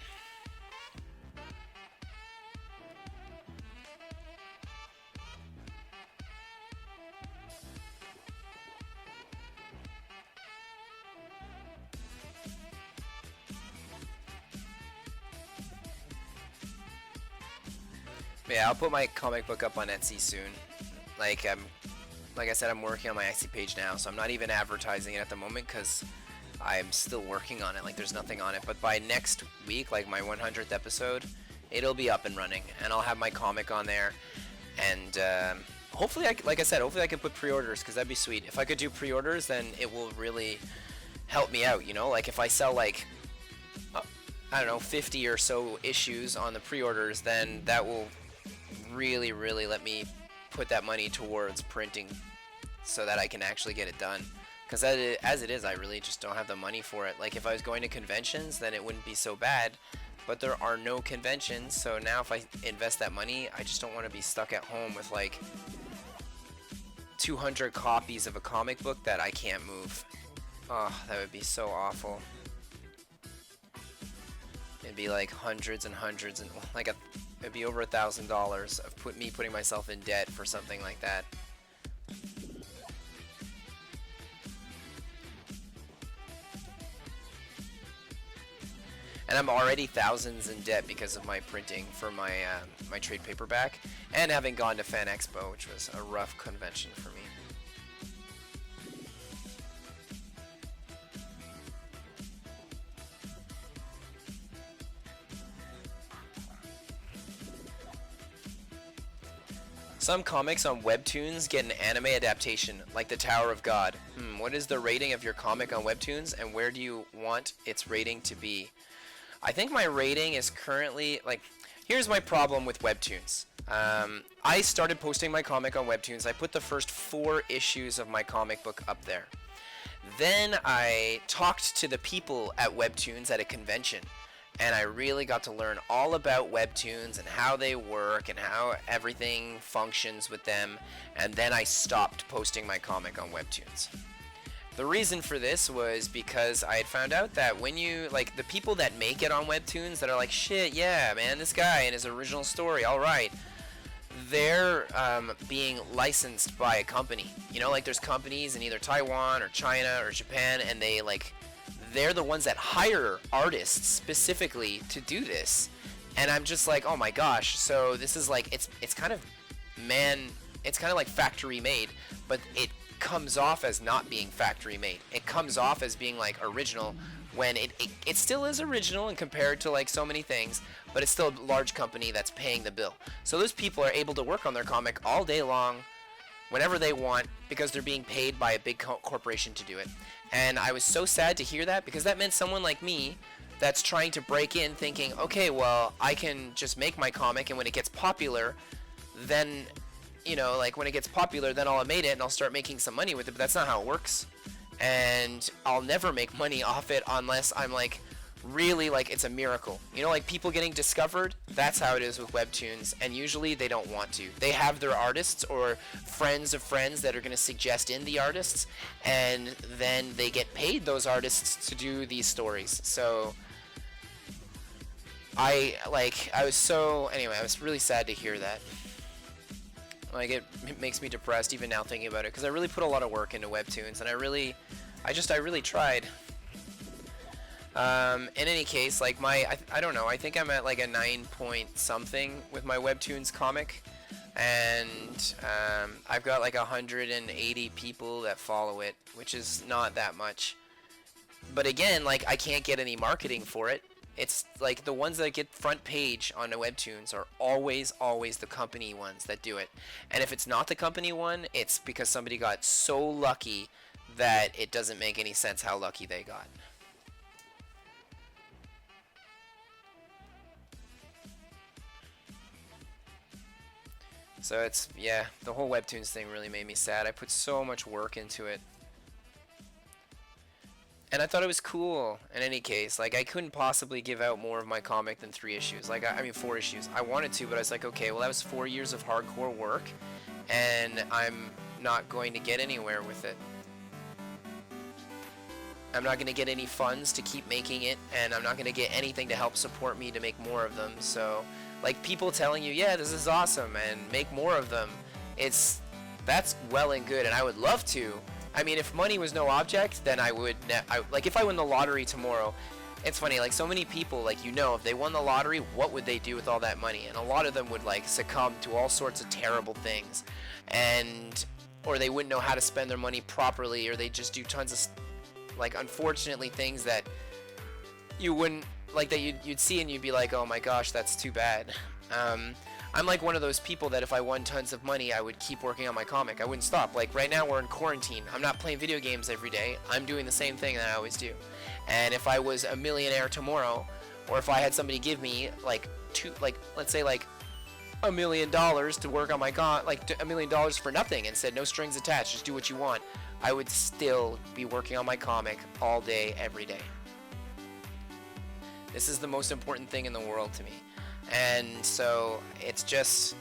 Yeah, I'll put my comic book up on Etsy soon. Like I said, I'm working on my Etsy page now, so I'm not even advertising it at the moment because I'm still working on it. Like there's nothing on it, but by next week, like my 100th episode, it'll be up and running, and I'll have my comic on there. And hopefully, like I said, hopefully I can put pre-orders, because that'd be sweet. If I could do pre-orders, then it will really help me out. You know, like if I sell like I don't know, 50 or so issues on the pre-orders, then that will really let me put that money towards printing so that I can actually get it done, because as it is, I really just don't have the money for it. Like if I was going to conventions, then it wouldn't be so bad, but there are no conventions. So now if I invest that money, I just don't want to be stuck at home with like 200 copies of a comic book that I can't move. Oh, that would be so awful. It'd be like hundreds and hundreds, and like it'd be over $1,000 of me putting myself in debt for something like that. And I'm already thousands in debt because of my printing for my my trade paperback, and having gone to Fan Expo, which was a rough convention for me. Some comics on Webtoons get an anime adaptation, like The Tower of God. What is the rating of your comic on Webtoons, and where do you want its rating to be? I think my rating is currently, like, here's my problem with Webtoons. I started posting my comic on Webtoons. I put the first 4 issues of my comic book up there. Then I talked to the people at Webtoons at a convention, and I really got to learn all about Webtoons and how they work and how everything functions with them, and then I stopped posting my comic on Webtoons. The reason for this was because I had found out that when you, like, the people that make it on Webtoons that are like, shit, yeah, man, this guy and his original story, alright, they're being licensed by a company. You know, like, there's companies in either Taiwan or China or Japan, and they're the ones that hire artists specifically to do this. And I'm just like, oh my gosh, so this is like, it's kind of like factory made, but it comes off as not being factory made. It comes off as being like original when it still is original and compared to like so many things, but it's still a large company that's paying the bill. So those people are able to work on their comic all day long, whenever they want, because they're being paid by a big corporation to do it. And I was so sad to hear that, because that meant someone like me that's trying to break in thinking, okay, well, I can just make my comic, and when it gets popular, then, you know, like, when it gets popular, then I'll have made it and I'll start making some money with it, but that's not how it works. And I'll never make money off it unless I'm, like, really, like, it's a miracle. You know, like, people getting discovered, that's how it is with Webtoons, and usually they don't want to. They have their artists or friends of friends that are going to suggest in the artists, and then they get paid those artists to do these stories. So I was really sad to hear that. Like, it makes me depressed even now thinking about it, because I really put a lot of work into Webtoons, and I really tried. In any case, like, I don't know, I think I'm at like a 9 point something with my Webtoons comic, and I've got like 180 people that follow it, which is not that much. But again, like, I can't get any marketing for it. It's like the ones that get front page on the Webtoons are always the company ones that do it. And if it's not the company one, it's because somebody got so lucky that it doesn't make any sense how lucky they got. So it's, yeah, the whole Webtoons thing really made me sad. I put so much work into it. And I thought it was cool. In any case, like, I couldn't possibly give out more of my comic than 3 issues. Like, I mean 4 issues. I wanted to, but I was like, okay, well, that was 4 years of hardcore work, and I'm not going to get anywhere with it. I'm not going to get any funds to keep making it, and I'm not going to get anything to help support me to make more of them. So, like, people telling you, yeah, this is awesome, and make more of them, that's well and good, and I would love to. I mean, if money was no object, then I would, like, if I win the lottery tomorrow, it's funny, like, so many people, like, you know, if they won the lottery, what would they do with all that money? And a lot of them would, like, succumb to all sorts of terrible things, or they wouldn't know how to spend their money properly, or they just do tons of, like, unfortunately, things that you wouldn't, like, that you'd see and you'd be like, oh my gosh, that's too bad. I'm like one of those people that if I won tons of money, I would keep working on my comic. I wouldn't stop. Like, right now we're in quarantine. I'm not playing video games every day. I'm doing the same thing that I always do. And if I was a millionaire tomorrow, or if I had somebody give me like let's say like $1 million to work on my like $1 million for nothing, and said no strings attached, just do what you want, I would still be working on my comic all day, every day. This is the most important thing in the world to me. And so it's just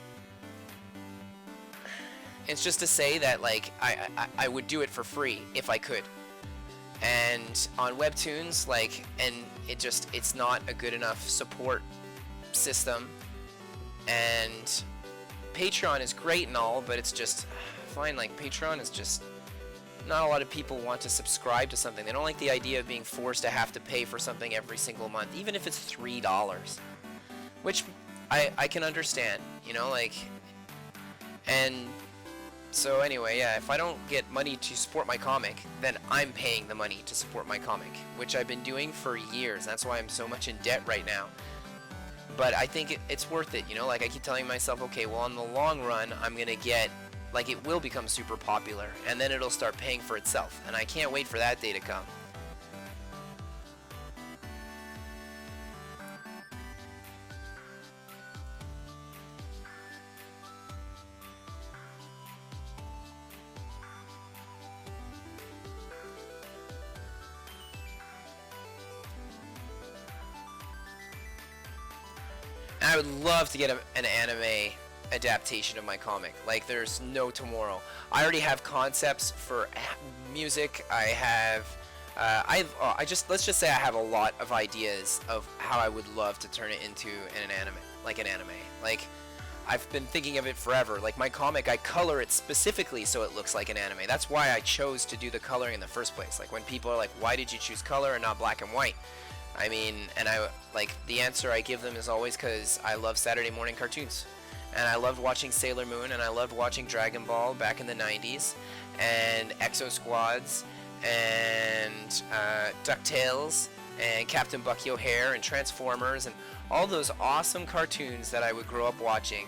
to say that, like, I would do it for free if I could. And on Webtoons, like, and it's not a good enough support system. And Patreon is great and all, but it's just, fine, like, Patreon is just, not a lot of people want to subscribe to something. They don't like the idea of being forced to have to pay for something every single month, even if it's $3. Which I can understand, you know, like, and so anyway, yeah, if I don't get money to support my comic, then I'm paying the money to support my comic, which I've been doing for years. That's why I'm so much in debt right now. But I think it's worth it, you know, like, I keep telling myself, okay, well, in the long run, I'm gonna get, like, it will become super popular, and then it'll start paying for itself, and I can't wait for that day to come. And I would love to get an anime adaptation of my comic. Like, there's no tomorrow. I already have concepts for music. I have, I just let's just say I have a lot of ideas of how I would love to turn it into an anime, like an anime. Like, I've been thinking of it forever. Like my comic, I color it specifically so it looks like an anime. That's why I chose to do the coloring in the first place. Like when people are like, "Why did you choose color and not black and white?" I mean, and I like the answer I give them is always because I love Saturday morning cartoons, and I loved watching Sailor Moon, and I loved watching Dragon Ball back in the '90s, and Exo Squads, and DuckTales, and Captain Bucky O'Hare, and Transformers, and all those awesome cartoons that I would grow up watching.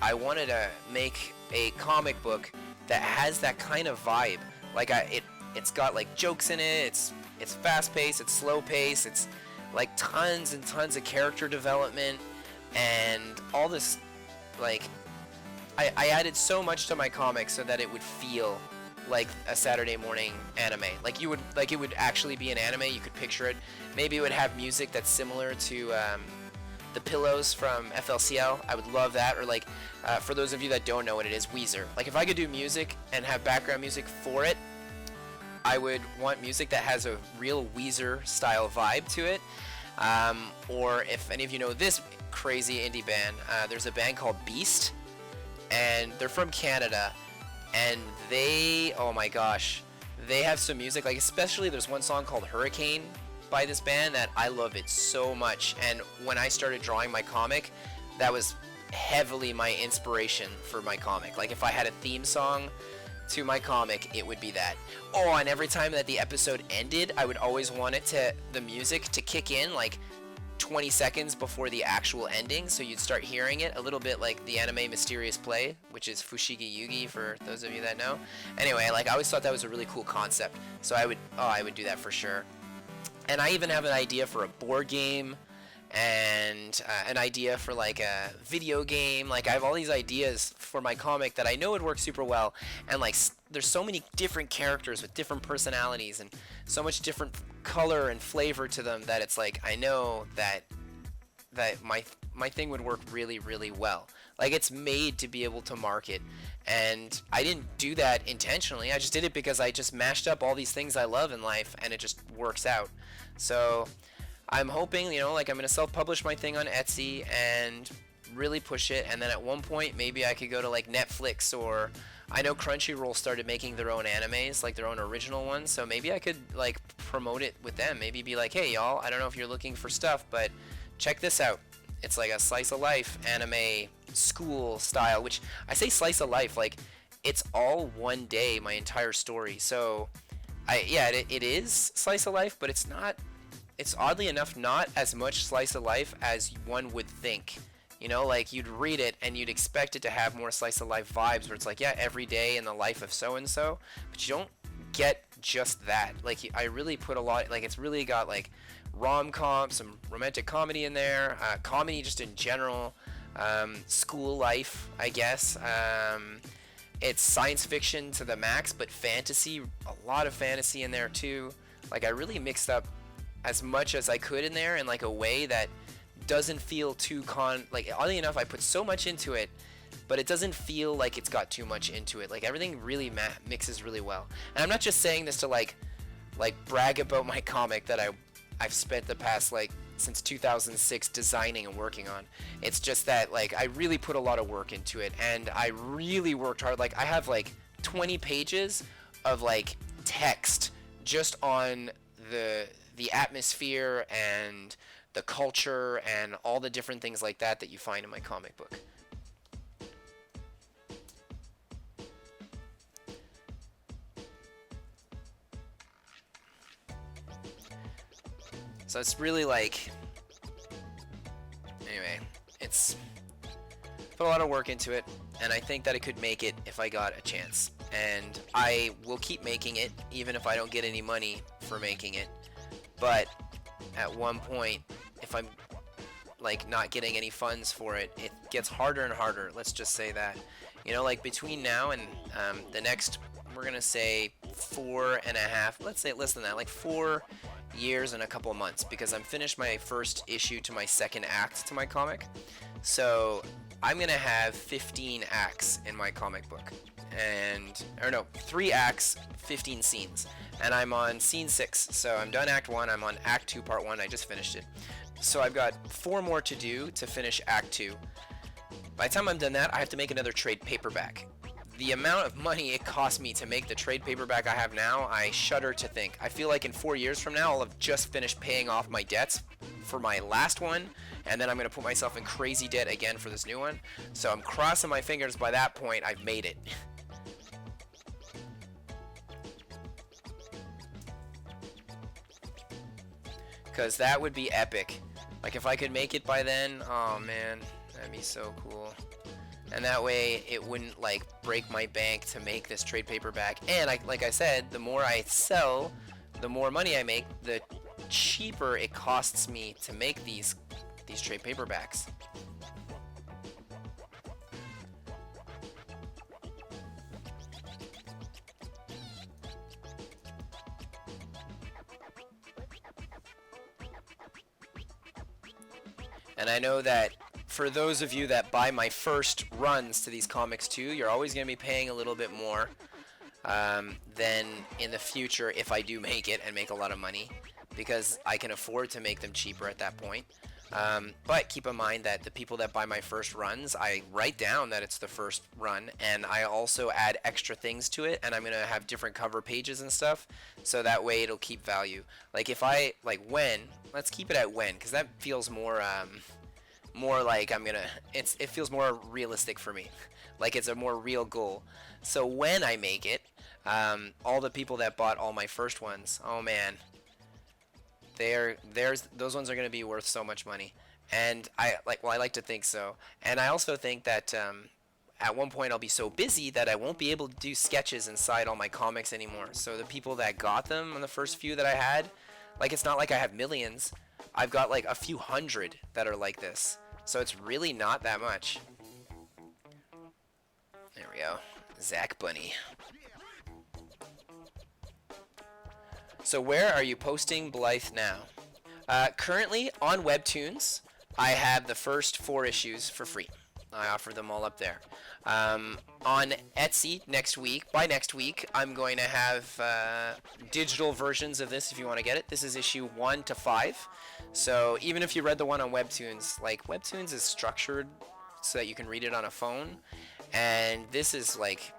I wanted to make a comic book that has that kind of vibe. Like it's got like jokes in it. It's fast paced. It's slow paced. It's like tons and tons of character development and all this. Like I added so much to my comic so that it would feel like a Saturday morning anime. Like it would actually be an anime. You could picture it. Maybe it would have music that's similar to the Pillows from FLCL. I would love that. Or like, for those of you that don't know what it is, Weezer. Like if I could do music and have background music for it, I would want music that has a real Weezer style vibe to it. Or if any of you know this crazy indie band, there's a band called Beast, and they're from Canada, and they, oh my gosh, they have some music, like especially there's one song called Hurricane by this band that I love it so much. And when I started drawing my comic, that was heavily my inspiration for my comic. Like if I had a theme song to my comic, it would be that. Oh, and every time that the episode ended, I would always want the music to kick in like 20 seconds before the actual ending, so you'd start hearing it a little bit like the anime Mysterious Play, which is Fushigi Yugi for those of you that know. Anyway, like I always thought that was a really cool concept, so I would do that for sure. And I even have an idea for a board game and an idea for like a video game. Like I have all these ideas for my comic that I know would work super well, and like there's so many different characters with different personalities and so much different color and flavor to them that it's like I know that my thing would work really, really well. Like it's made to be able to market, and I didn't do that intentionally. I just did it because I just mashed up all these things I love in life, and it just works out. So I'm hoping, like I'm gonna self-publish my thing on Etsy and really push it, and then at one point maybe I could go to like Netflix, or I know Crunchyroll started making their own animes, like their own original ones, so maybe I could like promote it with them. Maybe be like, hey y'all, I don't know if you're looking for stuff, but check this out. It's like a slice of life anime school style, which I say slice of life, like it's all one day, my entire story. So it is slice of life, but it's oddly enough not as much slice of life as one would think. Like you'd read it and you'd expect it to have more slice of life vibes, where it's like, yeah, every day in the life of so and so, but you don't get just that. Like I really put a lot, like it's really got like rom-com, some romantic comedy in there, comedy just in general, school life, I guess. It's science fiction to the max, but fantasy, a lot of fantasy in there too. Like I really mixed up as much as I could in there in like a way that doesn't feel too like oddly enough I put so much into it, but it doesn't feel like it's got too much into it. Like everything really mixes really well. And I'm not just saying this to like brag about my comic that I've spent the past like since 2006 designing and working on. It's just that like I really put a lot of work into it, and I really worked hard. Like I have like 20 pages of like text just on the atmosphere and the culture and all the different things like that you find in my comic book. So it's really like, anyway, it's put a lot of work into it, and I think that it could make it if I got a chance. And I will keep making it even if I don't get any money for making it. But at one point, if I'm like not getting any funds for it, it gets harder and harder. Let's just say that, like between now and the next, we're gonna say 4.5, let's say less than that, like 4 years and a couple months because I'm finished my first issue to my second act to my comic. So I'm gonna have 15 acts in my comic book, and or no, 3 acts, 15 scenes, and I'm on scene 6. So I'm done Act 1. I'm on Act 2, Part 1. I just finished it. So I've got 4 more to do to finish Act 2. By the time I'm done that, I have to make another trade paperback. The amount of money it cost me to make the trade paperback I have now, I shudder to think. I feel like in 4 years from now, I'll have just finished paying off my debts for my last one, and then I'm going to put myself in crazy debt again for this new one. So I'm crossing my fingers by that point I've made it. Because that would be epic. Like if I could make it by then, oh man, that'd be so cool. And that way it wouldn't like break my bank to make this trade paperback. And like I said, the more I sell, the more money I make, the cheaper it costs me to make these trade paperbacks. And I know that for those of you that buy my first runs to these comics too, you're always going to be paying a little bit more than in the future if I do make it and make a lot of money, because I can afford to make them cheaper at that point. But keep in mind that the people that buy my first runs, I write down that it's the first run, and I also add extra things to it, and I'm going to have different cover pages and stuff, so that way it'll keep value. Like if I, like when, let's keep it at when, because that feels more like I'm gonna, it feels more realistic for me. Like it's a more real goal. So when I make it, all the people that bought all my first ones, oh man, those ones are gonna be worth so much money. And I like to think so. And I also think that at one point I'll be so busy that I won't be able to do sketches inside all my comics anymore. So the people that got them on the first few that I had, like it's not like I have millions. I've got like a few hundred that are like this. So it's really not that much. There we go. Zach Bunny. So where are you posting Blythe now? Currently on Webtoons, I have the first 4 issues for free. I offer them all up there. On Etsy by next week, I'm going to have digital versions of this if you want to get it. This is issue 1 to 5. So even if you read the one on Webtoons, like Webtoons is structured so that you can read it on a phone. And this is like,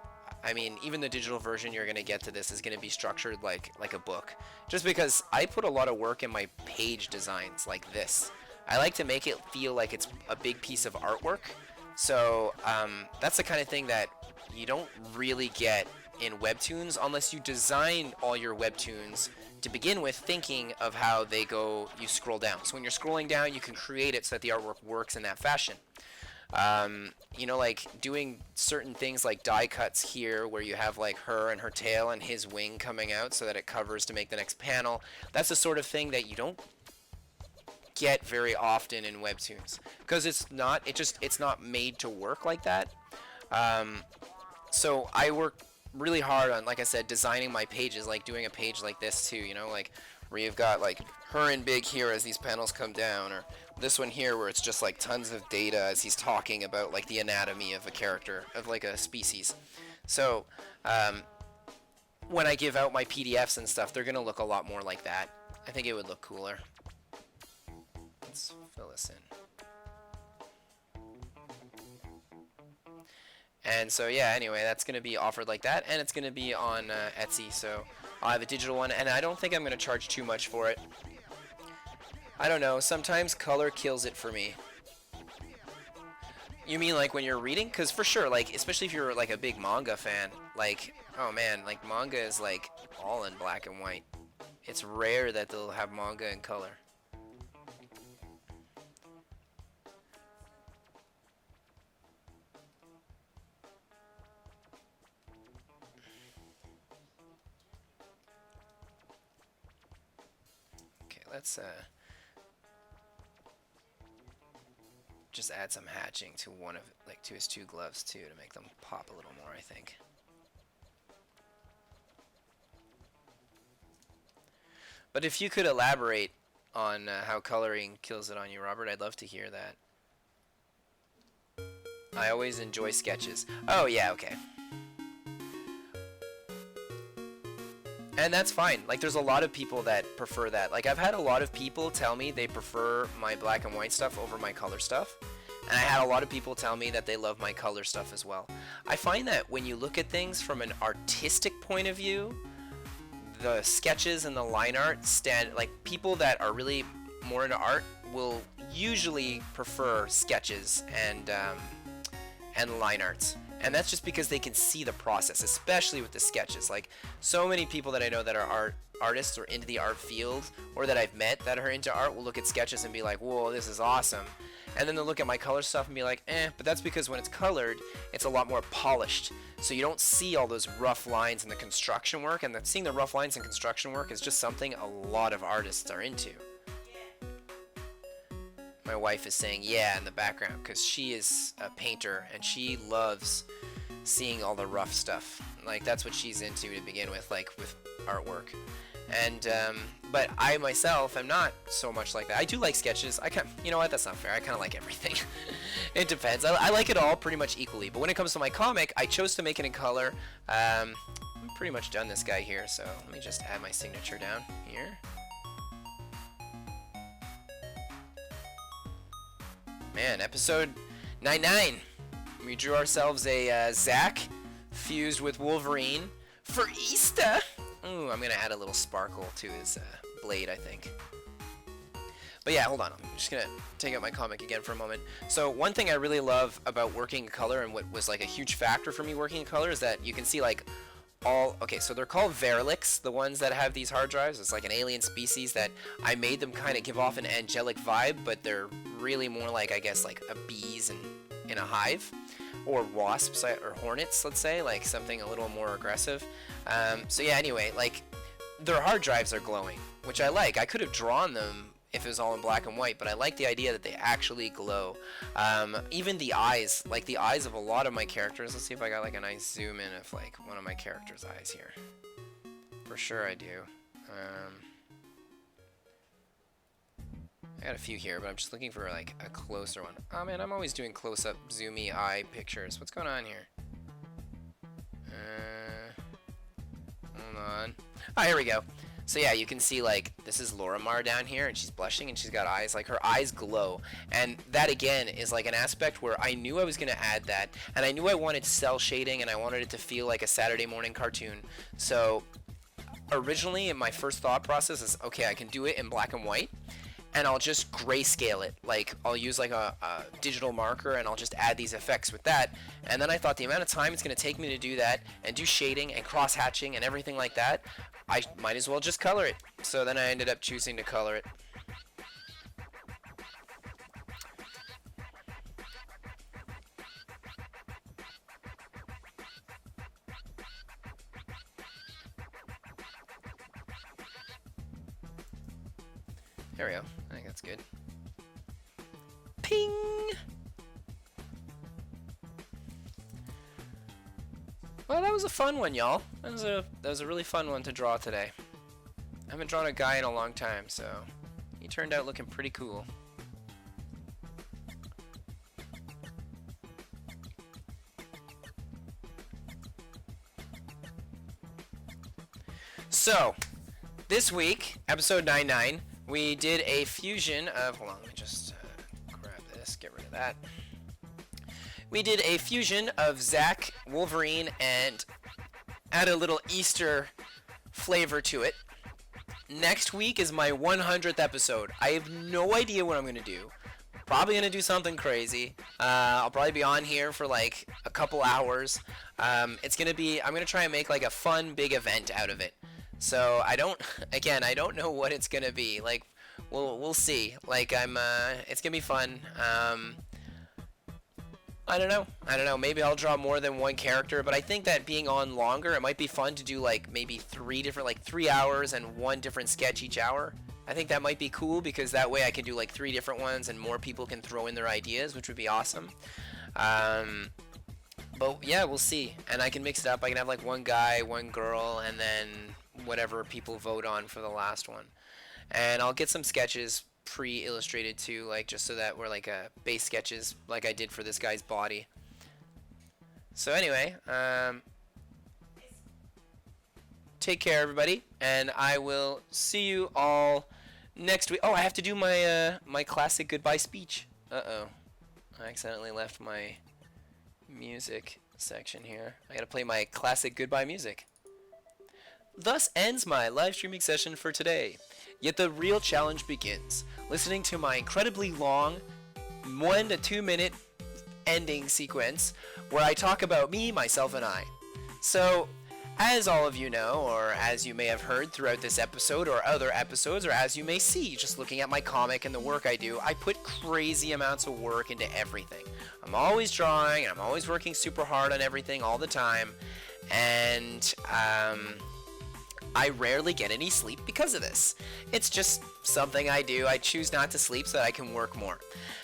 I mean, even the digital version you're going to get to this is going to be structured like a book. Just because I put a lot of work in my page designs like this. I like to make it feel like it's a big piece of artwork. So that's the kind of thing that you don't really get in Webtoons unless you design all your Webtoons to begin with thinking of how they go, you scroll down. So when you're scrolling down, you can create it so that the artwork works in that fashion. You know, like doing certain things like die cuts here where you have like her and her tail and his wing coming out so that it covers to make the next panel. That's the sort of thing that you don't get very often in Webtoons because it's not made to work like that. So I work really hard on, like I said, designing my pages, like doing a page like this too, you know, like where you've got like her in big here as these panels come down, or this one here where it's just like tons of data as he's talking about like the anatomy of a character, of like a species. So when I give out my PDFs and stuff, they're gonna look a lot more like that. I think it would look cooler. Let's fill this in. And so yeah, anyway, that's going to be offered like that, and it's going to be on Etsy, so I'll have a digital one, and I don't think I'm going to charge too much for it. I don't know, sometimes color kills it for me. You mean like when you're reading? Because for sure, like, especially if you're like a big manga fan, like, oh man, like manga is like all in black and white. It's rare that they'll have manga in color. Let's just add some hatching to to his 2 gloves too to make them pop a little more, I think. But if you could elaborate on how coloring kills it on you, Robert, I'd love to hear that. I always enjoy sketches. Oh, yeah, okay. And that's fine. Like, there's a lot of people that prefer that. Like, I've had a lot of people tell me they prefer my black and white stuff over my color stuff. And I had a lot of people tell me that they love my color stuff as well. I find that when you look at things from an artistic point of view, the sketches and the line art like, people that are really more into art will usually prefer sketches and line arts. And that's just because they can see the process, especially with the sketches. Like, so many people that I know that are artists or into the art field, or that I've met that are into art, will look at sketches and be like, whoa, this is awesome. And then they'll look at my color stuff and be like, but that's because when it's colored, it's a lot more polished. So you don't see all those rough lines in the construction work, and seeing the rough lines in construction work is just something a lot of artists are into. My wife is saying yeah in the background because she is a painter and she loves seeing all the rough stuff. Like, that's what she's into to begin with, like with artwork. And but I myself am not so much like that. I do like sketches. You know what? That's not fair. I kind of like everything. It depends. I like it all pretty much equally. But when it comes to my comic, I chose to make it in color. I'm pretty much done this guy here, so let me just add my signature down here. Man, episode 99. We drew ourselves a Zack fused with Wolverine for Easter. Ooh, I'm gonna add a little sparkle to his blade, I think. But yeah, hold on. I'm just gonna take out my comic again for a moment. So one thing I really love about working in color, and what was like a huge factor for me working in color, is that you can see like okay, so they're called Verilix, the ones that have these hard drives. It's like an alien species that I made them kind of give off an angelic vibe, but they're really more like, I guess, like a bees in a hive, or wasps or hornets, let's say, like something a little more aggressive. So yeah, anyway, like, their hard drives are glowing, which I like. I could have drawn them if it was all in black and white, but I like the idea that they actually glow. Even the eyes, like the eyes of a lot of my characters. Let's see if I got like a nice zoom in of like one of my characters' eyes here. For sure I do. I got a few here, but I'm just looking for like a closer one. Oh man, I'm always doing close-up, zoomy eye pictures. What's going on here? Hold on. Oh, here we go. So yeah, you can see like this is Lorimar down here, and she's blushing, and she's got eyes, like her eyes glow. And that again is like an aspect where I knew I was going to add that, and I knew I wanted cell shading, and I wanted it to feel like a Saturday morning cartoon. So originally, in my first thought process is, okay, I can do it in black and white, and I'll just grayscale it. Like, I'll use like a digital marker, and I'll just add these effects with that. And then I thought the amount of time it's going to take me to do that, and do shading and cross hatching and everything like that, I might as well just color it. So then I ended up choosing to color it. There we go. I think that's good. Ping! Well, that was a fun one, y'all. That was a really fun one to draw today. I haven't drawn a guy in a long time, so he turned out looking pretty cool. So, this week, episode 99, we did a fusion of... Hold on, let me just grab this, get rid of that. We did a fusion of Zack, Wolverine, and add a little Easter flavor to it. Next week is my 100th episode. I have no idea what I'm going to do. Probably going to do something crazy. I'll probably be on here for like a couple hours. It's going to be... I'm going to try and make like a fun big event out of it. So I don't know what it's going to be. Like, we'll see. Like, it's going to be fun. I don't know. Maybe I'll draw more than one character, but I think that being on longer, it might be fun to do like maybe 3 hours and 1 different sketch each hour. I think that might be cool because that way I can do like 3 different ones and more people can throw in their ideas, which would be awesome. But yeah, we'll see. And I can mix it up. I can have like one guy, one girl, and then whatever people vote on for the last one. and I'll get some sketches pre-illustrated too, like just so that we're like base sketches like I did for this guy's body. So anyway, take care everybody, and I will see you all next week. Oh, I have to do my my classic goodbye speech. Uh-oh. I accidentally left my music section here. I gotta play my classic goodbye music. Thus ends my live streaming session for today. Yet the real challenge begins. Listening to my incredibly long 1 to 2 minute ending sequence where I talk about me, myself, and I. So, as all of you know, or as you may have heard throughout this episode or other episodes, or as you may see just looking at my comic and the work I do, I put crazy amounts of work into everything. I'm always drawing, and I'm always working super hard on everything all the time, and I rarely get any sleep because of this. It's just something I do. I choose not to sleep so that I can work more.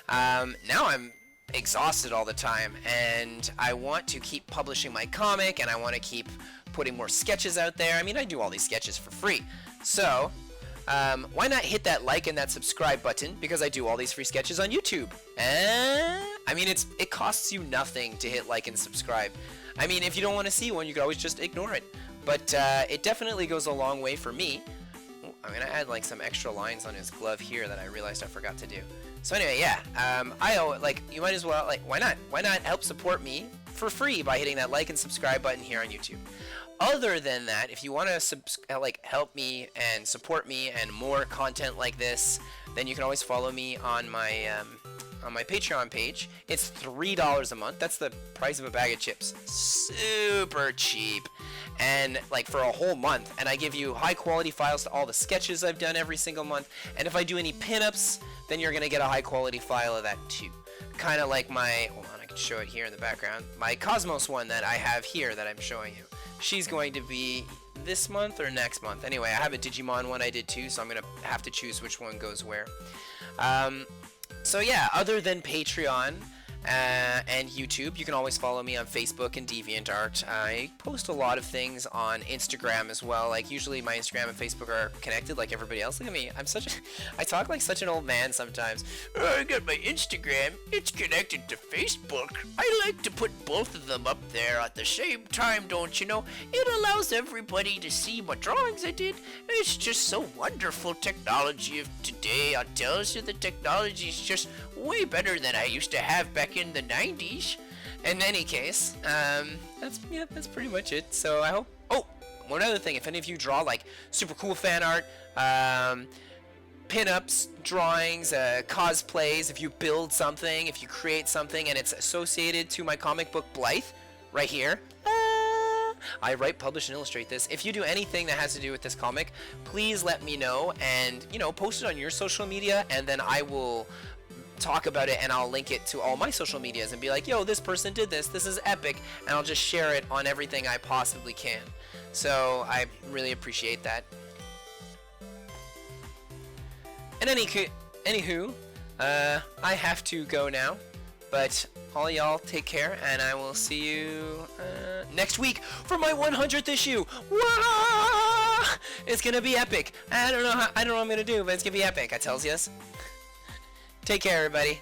Now I'm exhausted all the time, and I want to keep publishing my comic, and I want to keep putting more sketches out there. I mean, I do all these sketches for free. So, why not hit that like and that subscribe button, because I do all these free sketches on YouTube. I mean, it costs you nothing to hit like and subscribe. I mean, if you don't want to see one, you can always just ignore it. But it definitely goes a long way for me. I'm gonna add like some extra lines on his glove here that I realized I forgot to do. So anyway, yeah, you might as well, like, why not? Why not help support me for free by hitting that like and subscribe button here on YouTube? Other than that, if you want to help me and support me and more content like this, then you can always follow me on my Patreon page. It's $3 a month. That's the price of a bag of chips. Super cheap. And like for a whole month. And I give you high quality files to all the sketches I've done every single month. And if I do any pinups, then you're going to get a high quality file of that too. Kind of like my, hold on, I can show it here in the background. My Cosmos one that I have here that I'm showing you. She's going to be this month or next month. Anyway, I have a Digimon one I did too, so I'm going to have to choose which one goes where. So yeah, other than Patreon and YouTube, you can always follow me on Facebook and DeviantArt. I post a lot of things on Instagram as well. Like usually my Instagram and Facebook are connected like everybody else. Look at me. I talk like such an old man sometimes. Oh, I got my Instagram. It's connected to Facebook. I like to put both of them up there at the same time, don't you know? It allows everybody to see what drawings I did. It's just so wonderful. Technology of today, I tell you, the technology is just way better than I used to have back in the 90s. In any case, that's pretty much it. So I hope. Oh, one other thing. If any of you draw like super cool fan art, pinups, drawings, cosplays, if you build something, if you create something, and it's associated to my comic book Blythe, right here. I write, publish, and illustrate this. If you do anything that has to do with this comic, please let me know, and post it on your social media, and then I will talk about it, and I'll link it to all my social medias and be like, yo, this person did this is epic, and I'll just share it on everything I possibly can. So I really appreciate that. And anywho, I have to go now, but all y'all take care, and I will see you next week for my 100th issue. Wah! It's gonna be epic. I don't know what I'm gonna do, but it's gonna be epic. I tells yous. Take care, everybody.